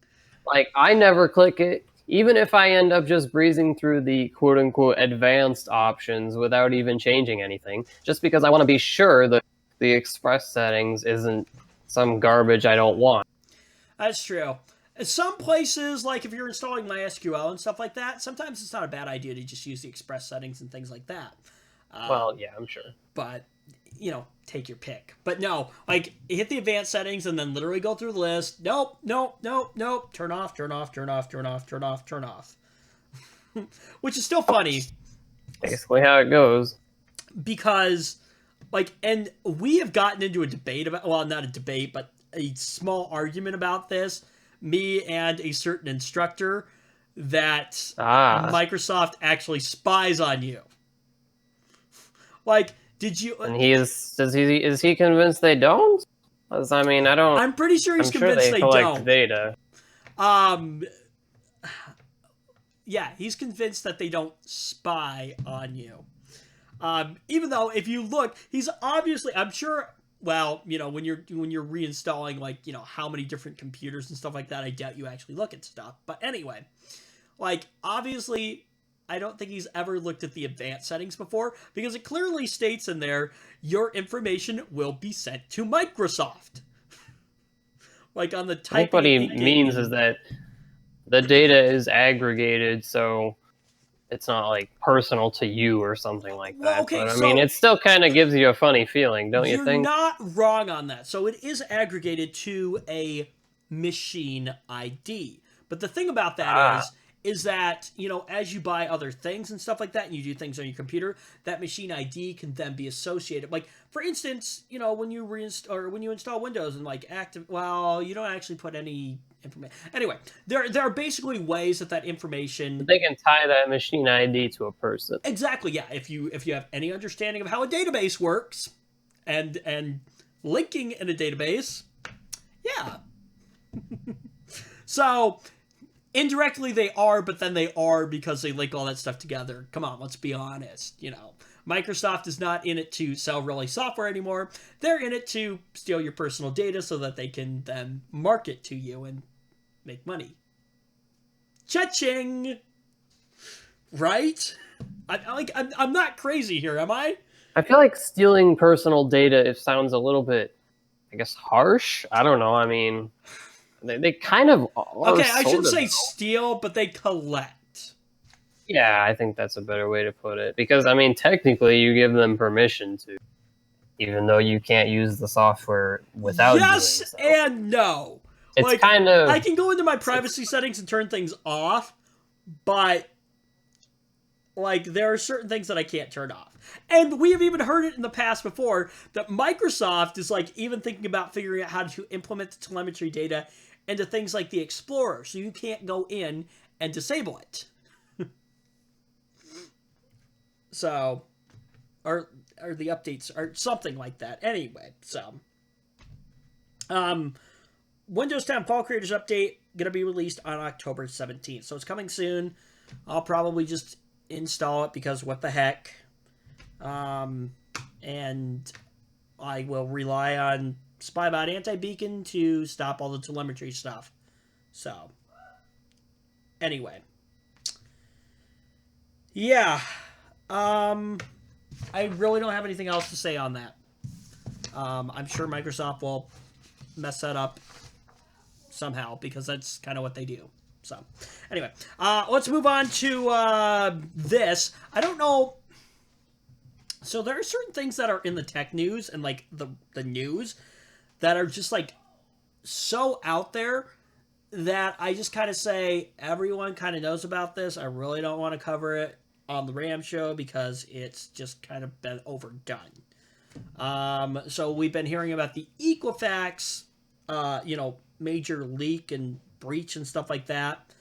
Like, I never click it, even if I end up just breezing through the quote-unquote advanced options without even changing anything, just because I want to be sure that the express settings isn't some garbage I don't want. That's true. Some places, like if you're installing MySQL and stuff like that, sometimes it's not a bad idea to just use the express settings and things like that. Well, yeah, I'm sure. But, take your pick. But no, like, hit the advanced settings and then literally go through the list. Nope, nope, nope, nope. Turn off, turn off, turn off, turn off, turn off, turn off. Which is still funny. Basically how it goes. Because, like, and we have gotten into a debate about, well, not a debate, but a small argument about this, me and a certain instructor, that Microsoft actually spies on you. Like, did you? And is he convinced they don't? I mean, I don't. I'm pretty sure he's convinced they collect don't. Data. Yeah, he's convinced that they don't spy on you. Even though if you look, he's obviously, I'm sure. Well, when you're reinstalling, like, how many different computers and stuff like that, I doubt you actually look at stuff. But anyway, like, obviously, I don't think he's ever looked at the advanced settings before, because it clearly states in there, your information will be sent to Microsoft. Like, on the type. What he means is that the data is aggregated, so it's not like personal to you or something like that. Well, okay, but I mean, it still kind of gives you a funny feeling, don't you think? You're not wrong on that. So it is aggregated to a machine ID. But the thing about that is that, as you buy other things and stuff like that, and you do things on your computer, that machine ID can then be associated. Like, for instance, when you install Windows and like you don't actually put any information. Anyway, there are basically ways that information. They can tie that machine ID to a person. Exactly. Yeah. If you have any understanding of how a database works, and linking in a database, yeah. So. Indirectly, they are, but then they are because they link all that stuff together. Come on, let's be honest. Microsoft is not in it to sell really software anymore. They're in it to steal your personal data so that they can then market to you and make money. Cha-ching! Right? I'm not crazy here, am I? I feel like stealing personal data sounds a little bit, I guess, harsh. I don't know. I mean... They kind of are. Okay, I shouldn't say steal, but they collect. Yeah, I think that's a better way to put it. Because, I mean, technically you give them permission to, even though you can't use the software without doing so. Yes and no. It's kind of... I can go into my privacy settings and turn things off, but, like, there are certain things that I can't turn off. And we have even heard it in the past before, that Microsoft is, like, even thinking about figuring out how to implement the telemetry data into things like the Explorer, so you can't go in and disable it. So, or the updates, or something like that. Anyway, so. Windows 10 Fall Creators Update, going to be released on October 17th. So it's coming soon. I'll probably just install it because what the heck. And I will rely on Spybot Anti-Beacon to stop all the telemetry stuff. So, anyway. Yeah. I really don't have anything else to say on that. I'm sure Microsoft will mess that up somehow because that's kind of what they do. So, anyway. Let's move on to this. I don't know. So there are certain things that are in the tech news and like the news that are just like so out there that I just kind of say everyone kind of knows about this. I really don't want to cover it on the Ram show because it's just kind of been overdone. So we've been hearing about the Equifax, major leak and breach and stuff like that,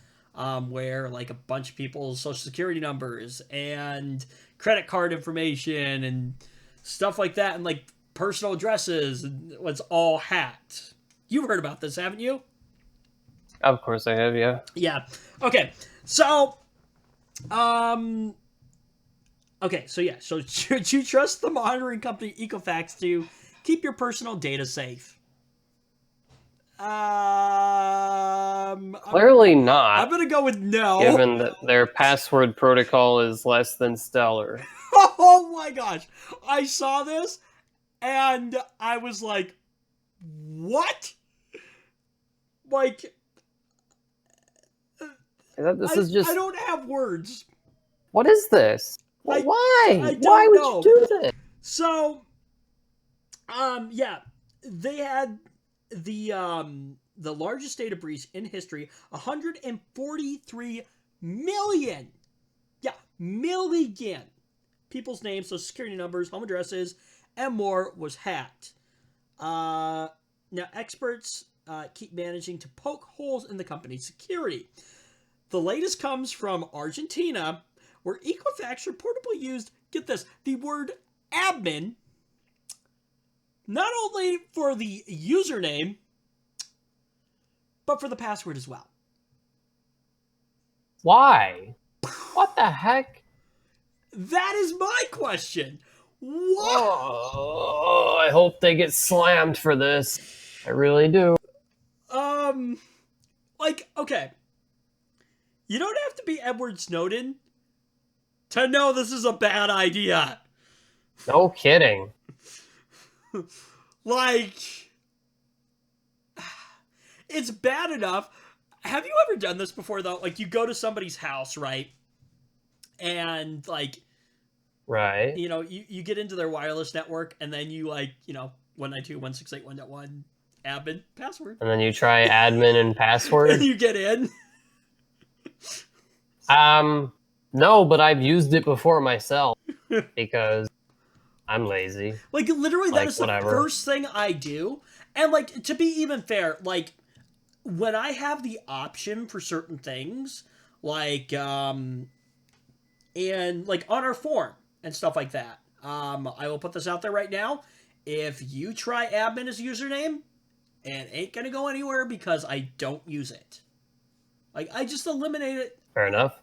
where like a bunch of people's social security numbers and credit card information and stuff like that, and like personal addresses, and was all hacked. You've heard about this, haven't you? Of course I have, yeah. Yeah. Okay. So, okay. So yeah. So should you trust the monitoring company Equifax to keep your personal data safe? Clearly I'm not, gonna go with no. given that their password protocol is less than stellar. Oh my gosh! I saw this and I was like, "What?" Like, This is just... I don't have words. What is this? I Why? don't Why would know. you do this? So, yeah, they had the largest data breach in history, 143 million. Yeah, million people's names, social security numbers, home addresses, and more was hacked. Now experts keep managing to poke holes in the company's security. The latest comes from Argentina, where Equifax reportedly used, get this, the word admin, not only for the username, but for the password as well. Why? What the heck? That is my question. What? Oh, I hope they get slammed for this. I really do. Like, okay. You don't have to be Edward Snowden to know this is a bad idea. No kidding. Like, it's bad enough. Have you ever done this before, though? Like, you go to somebody's house, right? And, like, Right. you know, you get into their wireless network, and then you, like, you know, 192.168.1.1 admin password. And then you try admin and password. And you get in. No, but I've used it before myself because I'm lazy. Like, literally, that Like, is whatever. the first thing I do. And, like, to be even fair, like, when I have the option for certain things, like, and, like, on our forum and stuff like that, I will put this out there right now. If you try admin as a username, it ain't gonna go anywhere because I don't use it. Like, I just eliminate it Fair enough.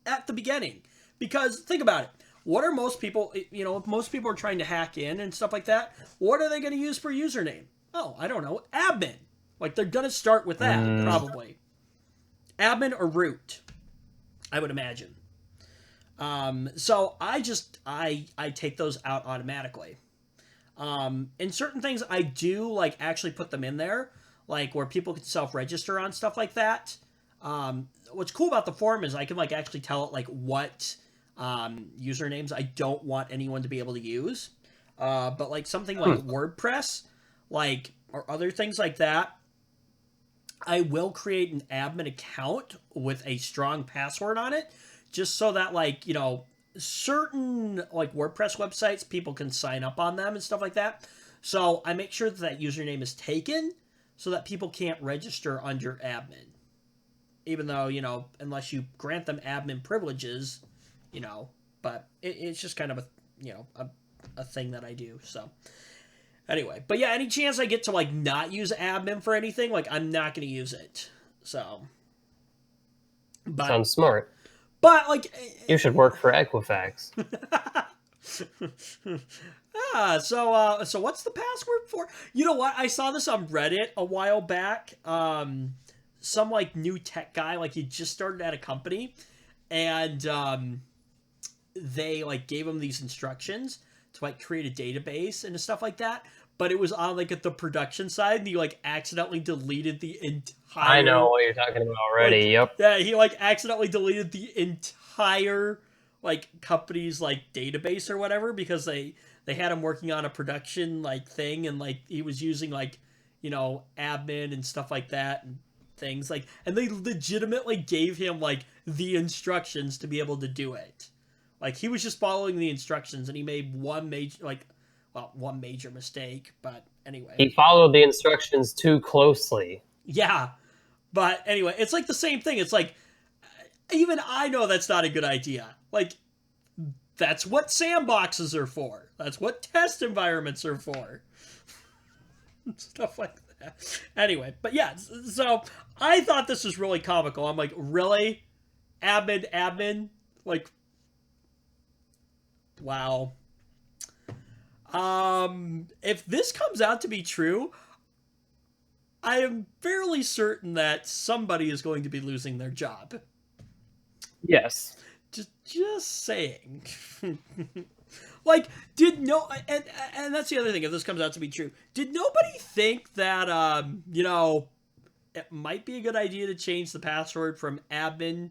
at the beginning. Because, think about it. What are most people, you know, if most people are trying to hack in and stuff like that, what are they going to use for username? Oh, I don't know. Admin. Like, they're going to start with that, probably. Admin or root, I would imagine. So I take those out automatically. In certain things, I do, like, actually put them in there, like, where people can self-register on stuff like that. What's cool about the forum is I can, like, actually tell it, like, what usernames I don't want anyone to be able to use. But, like, something like WordPress, like, or other things like that, I will create an admin account with a strong password on it, just so that, like, you know, certain, like, WordPress websites, people can sign up on them and stuff like that. So I make sure that that username is taken so that people can't register under admin. Even though, you know, unless you grant them admin privileges, you know, but it's just kind of a, you know, a thing that I do. So anyway, but yeah, any chance I get to, like, not use admin for anything, like, I'm not going to use it. So, but, Sounds smart. but, like, You should work for Equifax. so what's the password for? You know what? I saw this on Reddit a while back. Some, like, new tech guy, like, he just started at a company, and they, like, gave him these instructions to, like, create a database and stuff like that. But it was on, like, at the production side, and he, like, accidentally deleted the entire... I know what you're talking about already. Like, yep. yeah, he, like, accidentally deleted the entire, like, company's, like, database or whatever, because they had him working on a production, like, thing, and, like, he was using, like, you know, admin and stuff like that, and things, like, and they legitimately gave him, like, the instructions to be able to do it. Like, he was just following the instructions, and he made one major mistake, but anyway. He followed the instructions too closely. Yeah, but anyway, it's like the same thing. It's like, even I know that's not a good idea. Like, That's what sandboxes are for. That's what test environments are for. Stuff like that. Anyway, but yeah, so I thought this was really comical. I'm like, really? Admin? Like, wow. If this comes out to be true, I am fairly certain that somebody is going to be losing their job. Yes. Just saying. Like, and that's the other thing, if this comes out to be true, did nobody think that, it might be a good idea to change the password from admin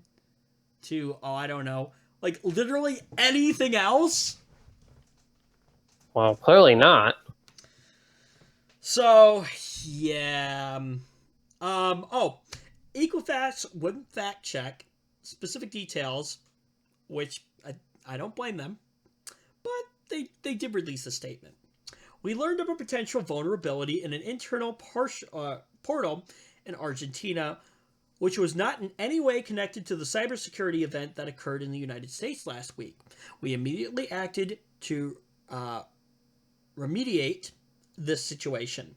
to, I don't know, like, literally anything else? Well, clearly not. So, yeah. Equifax wouldn't fact check specific details, which I don't blame them, but they did release a statement. We learned of a potential vulnerability in an internal portal in Argentina, which was not in any way connected to the cybersecurity event that occurred in the United States last week. We immediately acted to remediate this situation,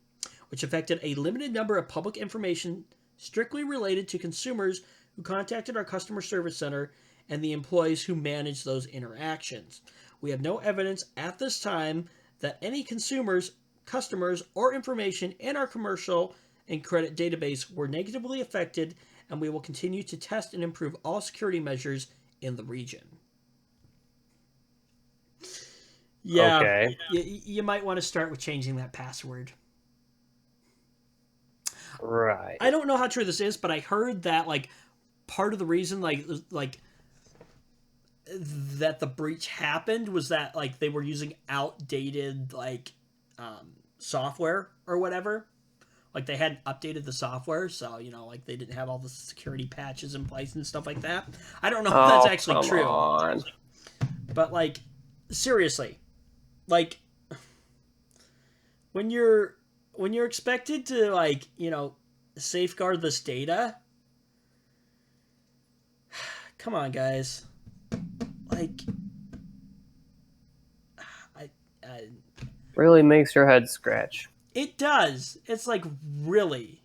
which affected a limited number of public information strictly related to consumers who contacted our customer service center and the employees who manage those interactions. We have no evidence at this time that any consumers, customers, or information in our commercial and credit database were negatively affected, and we will continue to test and improve all security measures in the region. Yeah, okay. You might want to start with changing that password. Right. I don't know how true this is, but I heard that like part of the reason like that the breach happened was that like they were using outdated like software or whatever. Like they hadn't updated the software, so like they didn't have all the security patches in place and stuff like that. I don't know if that's actually true. On. But like seriously, like when you're expected to like, safeguard this data, come on guys. Like I really makes your head scratch. It does. It's like really.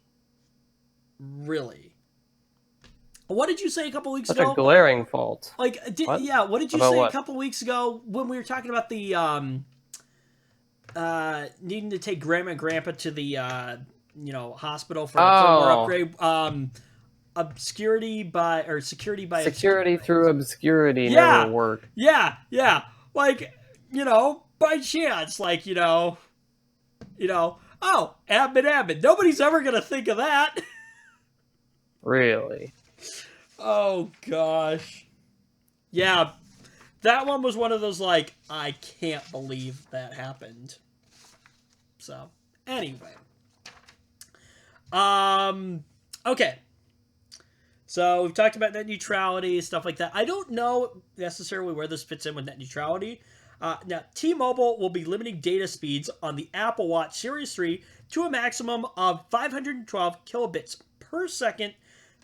What did you say a couple weeks ago? Such a glaring fault. Like, What? What did you About say what? a couple weeks ago when we were talking about the needing to take Grandma and Grandpa to the hospital for a firmware upgrade? Security through obscurity Yeah. never worked. Yeah. Like, by chance, like, admin. Nobody's ever gonna think of that. Really? Oh gosh. Yeah. That one was one of those like, I can't believe that happened. So, anyway. Okay. So, we've talked about net neutrality, stuff like that. I don't know necessarily where this fits in with net neutrality. Now, T-Mobile will be limiting data speeds on the Apple Watch Series 3 to a maximum of 512 kilobits per second,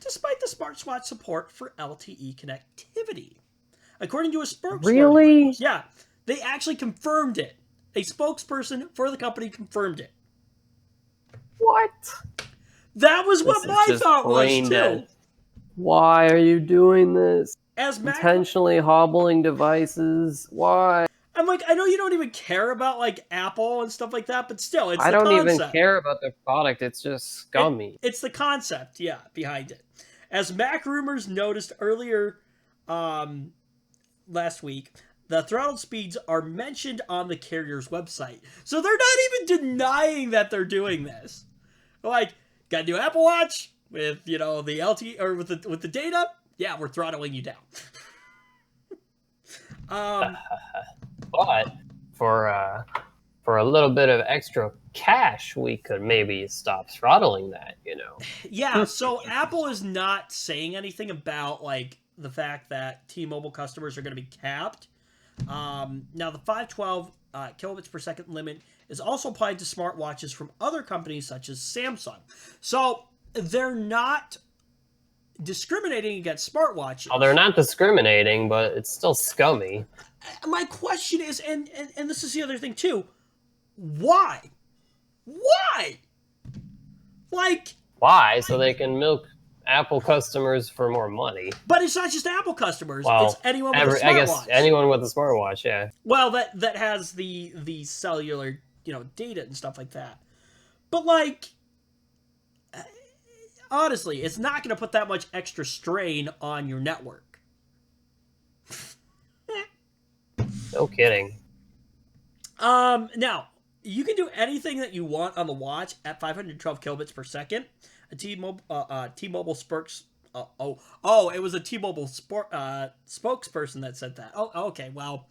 despite the smartwatch support for LTE connectivity. According to a spokesperson... Really? Yeah, they actually confirmed it. A spokesperson for the company confirmed it. What? That was what my thought was, brain too. dead. Why are you doing this? As Intentionally hobbling devices? Why? I'm like, I know you don't even care about, like, Apple and stuff like that, but still, it's I the don't concept. even care about their product. It's just scummy. It's the concept, yeah, behind it. As Mac Rumors noticed earlier last week, the throttle speeds are mentioned on the carrier's website. So they're not even denying that they're doing this. Like, got a new Apple Watch with, the LTE, or with the data? Yeah, we're throttling you down. But for a little bit of extra cash, we could maybe stop throttling that, Yeah, so Apple is not saying anything about, like, the fact that T-Mobile customers are going to be capped. Now, the 512 kilobits per second limit is also applied to smartwatches from other companies such as Samsung. So, they're not discriminating against smartwatches. Well, they're not discriminating, but it's still scummy. my question is, and this is the other thing too, why? Why? Like, Why? So they can milk Apple customers for more money. but it's not just Apple customers. Well, it's anyone with a I guess smartwatch. anyone with a smartwatch, yeah. Well, that has the cellular, data and stuff like that. But like, honestly, it's not going to put that much extra strain on your network. No kidding. Now you can do anything that you want on the watch at 512 kilobits per second. A T-Mobile Spokes. It was a T-Mobile spokesperson that said that. Oh, okay. Well,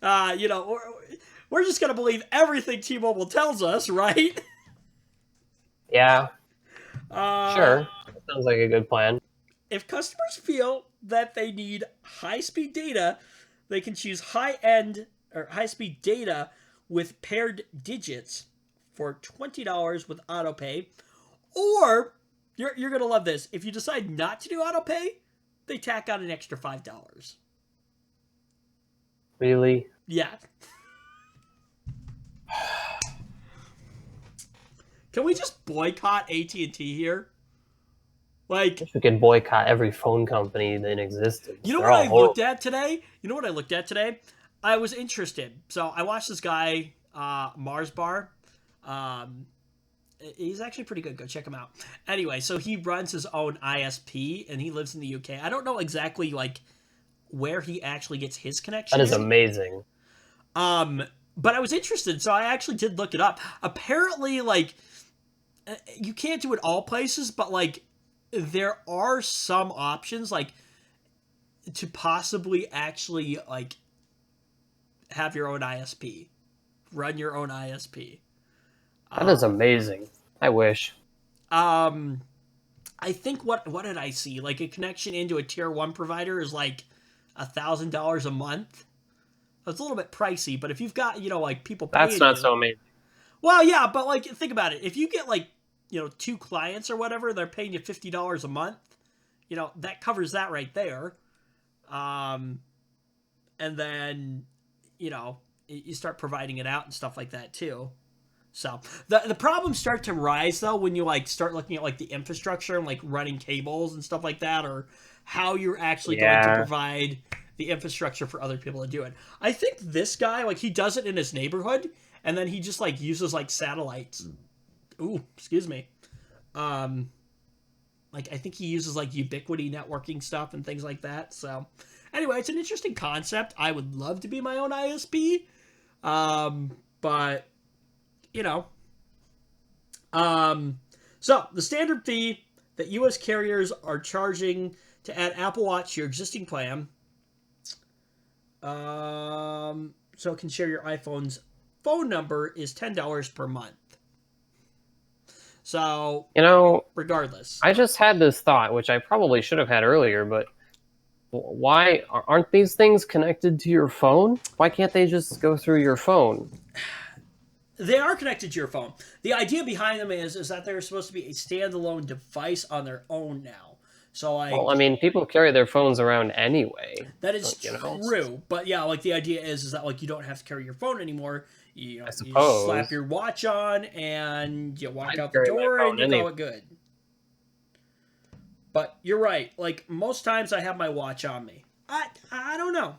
we're just gonna believe everything T-Mobile tells us, right? Yeah. Sure. That sounds like a good plan. If customers feel that they need high-speed data, they can choose high-end or high-speed data with paired digits for $20 with autopay. Or, you're going to love this, if you decide not to do autopay, they tack on an extra $5. Really? Yeah. Can we just boycott AT&T here? Like, We could boycott every phone company in existence. you know They're what all I horrible. looked at today? I was interested. So I watched this guy, Mars Bar. He's actually pretty good. Go check him out. Anyway, so he runs his own ISP and he lives in the UK. I don't know exactly like where he actually gets his connection. That is amazing. But I was interested, so I actually did look it up. Apparently, like, you can't do it all places, but like there are some options like to possibly actually like have your own ISP, run your own ISP. That is amazing. I wish. I think what did I see? Like a connection into a tier 1 provider is like $1,000 a month. It's a little bit pricey, but if you've got like people paying That's not you, so amazing. well, yeah, but like think about it. If you get like 2 clients or whatever, they're paying you $50 a month. That covers that right there. And then you start providing it out and stuff like that too. So the problems start to rise though when you like start looking at like the infrastructure and like running cables and stuff like that, or how you're actually going to provide the infrastructure for other people to do it. I think this guy, like, he does it in his neighborhood and then he just like uses like satellites. Ooh, excuse me. Like I think he uses like ubiquity networking stuff and things like that. So anyway, it's an interesting concept. I would love to be my own ISP. But so the standard fee that U.S. carriers are charging to add Apple Watch to your existing plan, so it can share your iPhone's phone number, is $10 per month. So, regardless. I just had this thought, which I probably should have had earlier, but why aren't these things connected to your phone? Why can't they just go through your phone? They are connected to your phone. The idea behind them is that they're supposed to be a standalone device on their own now. So Well, I mean, people carry their phones around anyway. that is true. But yeah, like the idea is that like you don't have to carry your phone anymore. You slap your watch on and you walk out the door and you call it good. But you're right. Like most times I have my watch on me. I don't know.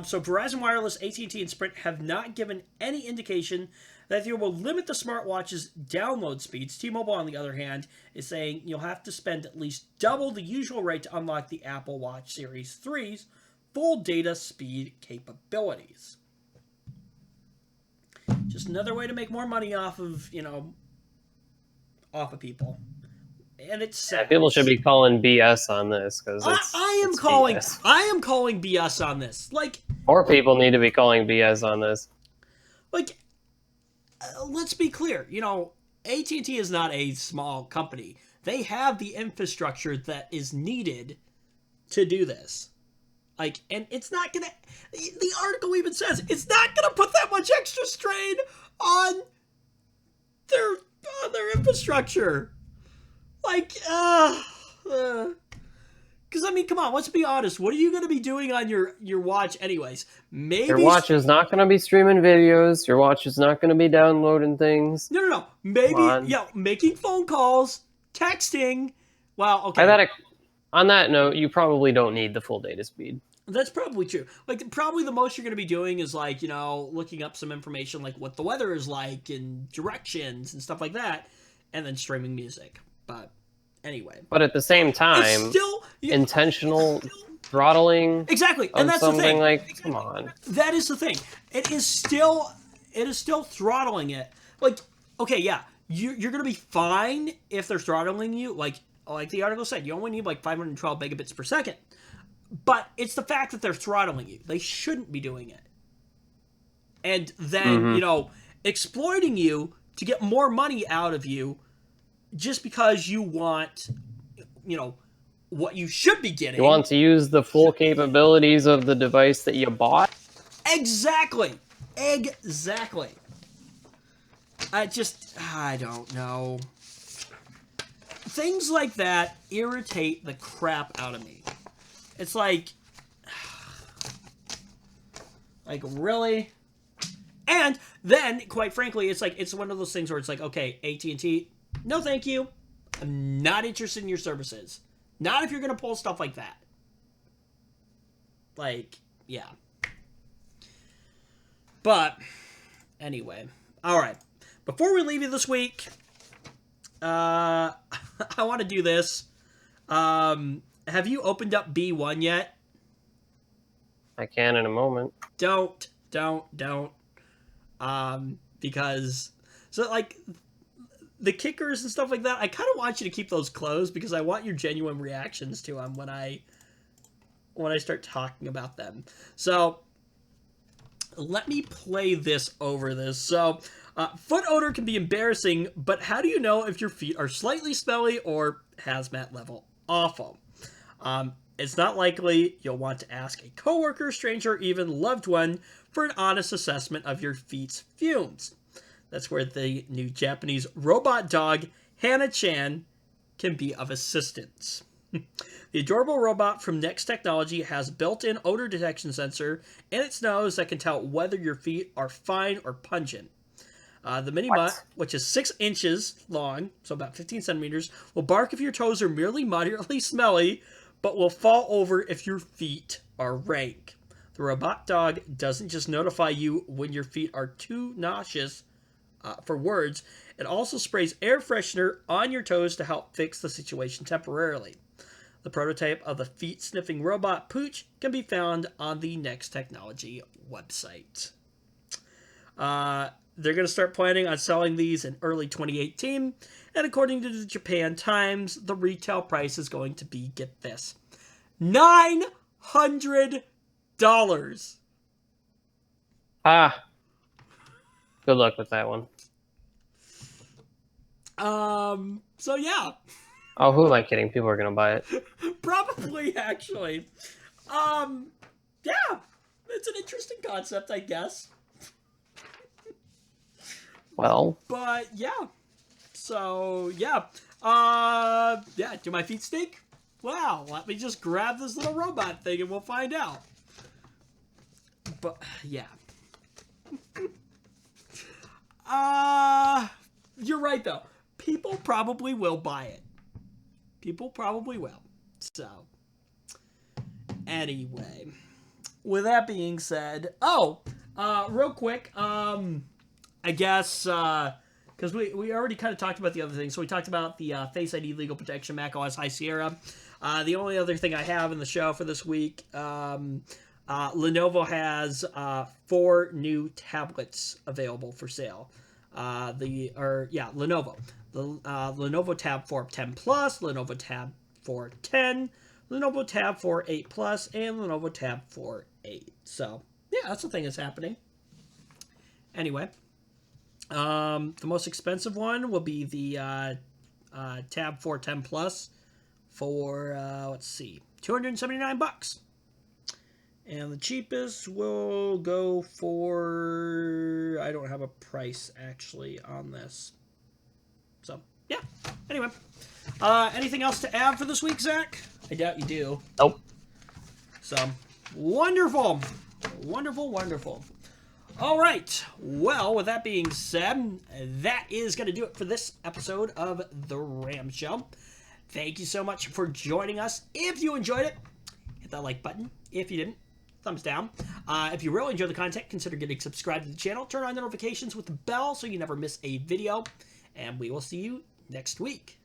So Verizon Wireless, AT&T, and Sprint have not given any indication that they will limit the smartwatch's download speeds. T-Mobile, on the other hand, is saying you'll have to spend at least double the usual rate to unlock the Apple Watch Series 3's full data speed capabilities. Just another way to make more money off of people. And it's sad. People should be calling BS on this because I am calling BS on this. Like, more people need to be calling BS on this. Like, let's be clear. AT&T is not a small company. They have the infrastructure that is needed to do this. Like, and it's not gonna. The article even says it's not gonna put that much extra strain on their infrastructure. Like, Because, I mean, come on, let's be honest. What are you going to be doing on your watch anyways? Maybe... Your watch is not going to be streaming videos. Your watch is not going to be downloading things. No. Maybe, making phone calls, texting. Well, okay. On that note, you probably don't need the full data speed. That's probably true. Like, probably the most you're going to be doing is, like, you know, looking up some information, like what the weather is like and directions and stuff like that, and then streaming music. But anyway. But at the same time, intentional throttling. Exactly, and that's the thing. Like, come on. That is the thing. It is still throttling it. Like, okay, yeah, you're going to be fine if they're throttling you. Like the article said, you only need like 512 megabits per second. But it's the fact that they're throttling you. They shouldn't be doing it. And then, you know, exploiting you to get more money out of you just because you want, you know, what you should be getting. You want to use the full capabilities of the device that you bought? Exactly. I don't know. Things like that irritate the crap out of me. It's like really? And then, quite frankly, it's one of those things where it's like, okay, AT&T, no thank you. I'm not interested in your services. Not if you're going to pull stuff like that. Like, yeah. But, anyway. Alright. Before we leave you this week, I want to do this. Have you opened up B1 yet? I can in a moment. Don't. Because, so, like, the kickers and stuff like that, I kind of want you to keep those closed because I want your genuine reactions to them when I start talking about them. So, let me play this over this. So, foot odor can be embarrassing, but how do you know if your feet are slightly smelly or hazmat level awful? It's not likely you'll want to ask a coworker, stranger, or even loved one for an honest assessment of your feet's fumes. That's where the new Japanese robot dog, Hana-chan, can be of assistance. The adorable robot from Next Technology has built-in odor detection sensor in its nose that can tell whether your feet are fine or pungent. The Mini-Mutt, which is 6 inches long, so about 15 centimeters, will bark if your toes are merely moderately smelly, but will fall over if your feet are rank. The robot dog doesn't just notify you when your feet are too nauseous for words, it also sprays air freshener on your toes to help fix the situation temporarily. The prototype of the feet-sniffing robot Pooch can be found on the Next Technology website. They're going to start planning on selling these in early 2018, and according to the Japan Times, the retail price is going to be, get this, $900. Good luck with that one. So yeah. Oh, who am I kidding? People are going to buy it. Probably, actually. Yeah. It's an interesting concept, I guess. Well. But, yeah. So, yeah. Yeah, do my feet stink? Well, let me just grab this little robot thing and we'll find out. But, yeah. You're right, though. People probably will buy it. People probably will. So, anyway. With that being said, real quick, I guess, because we already kind of talked about the other things. So we talked about the Face ID legal protection, macOS High Sierra. The only other thing I have in the show for this week, Lenovo has 4 new tablets available for sale. Lenovo. The Lenovo Tab 4 10 Plus, Lenovo Tab 4 10, Lenovo Tab 4 8 Plus, and Lenovo Tab 4 8. So, yeah, that's the thing that's happening. Anyway, the most expensive one will be the Tab 4 10 Plus for, $279. And the cheapest will go for, I don't have a price actually on this. So, yeah. Anyway, anything else to add for this week, Zach? I doubt you do. Nope. So, wonderful. Wonderful, wonderful. All right. Well, with that being said, that is going to do it for this episode of The Ram Show. Thank you so much for joining us. If you enjoyed it, hit that like button. If you didn't, thumbs down. If you really enjoy the content, consider getting subscribed to the channel. Turn on notifications with the bell so you never miss a video. And we will see you next week.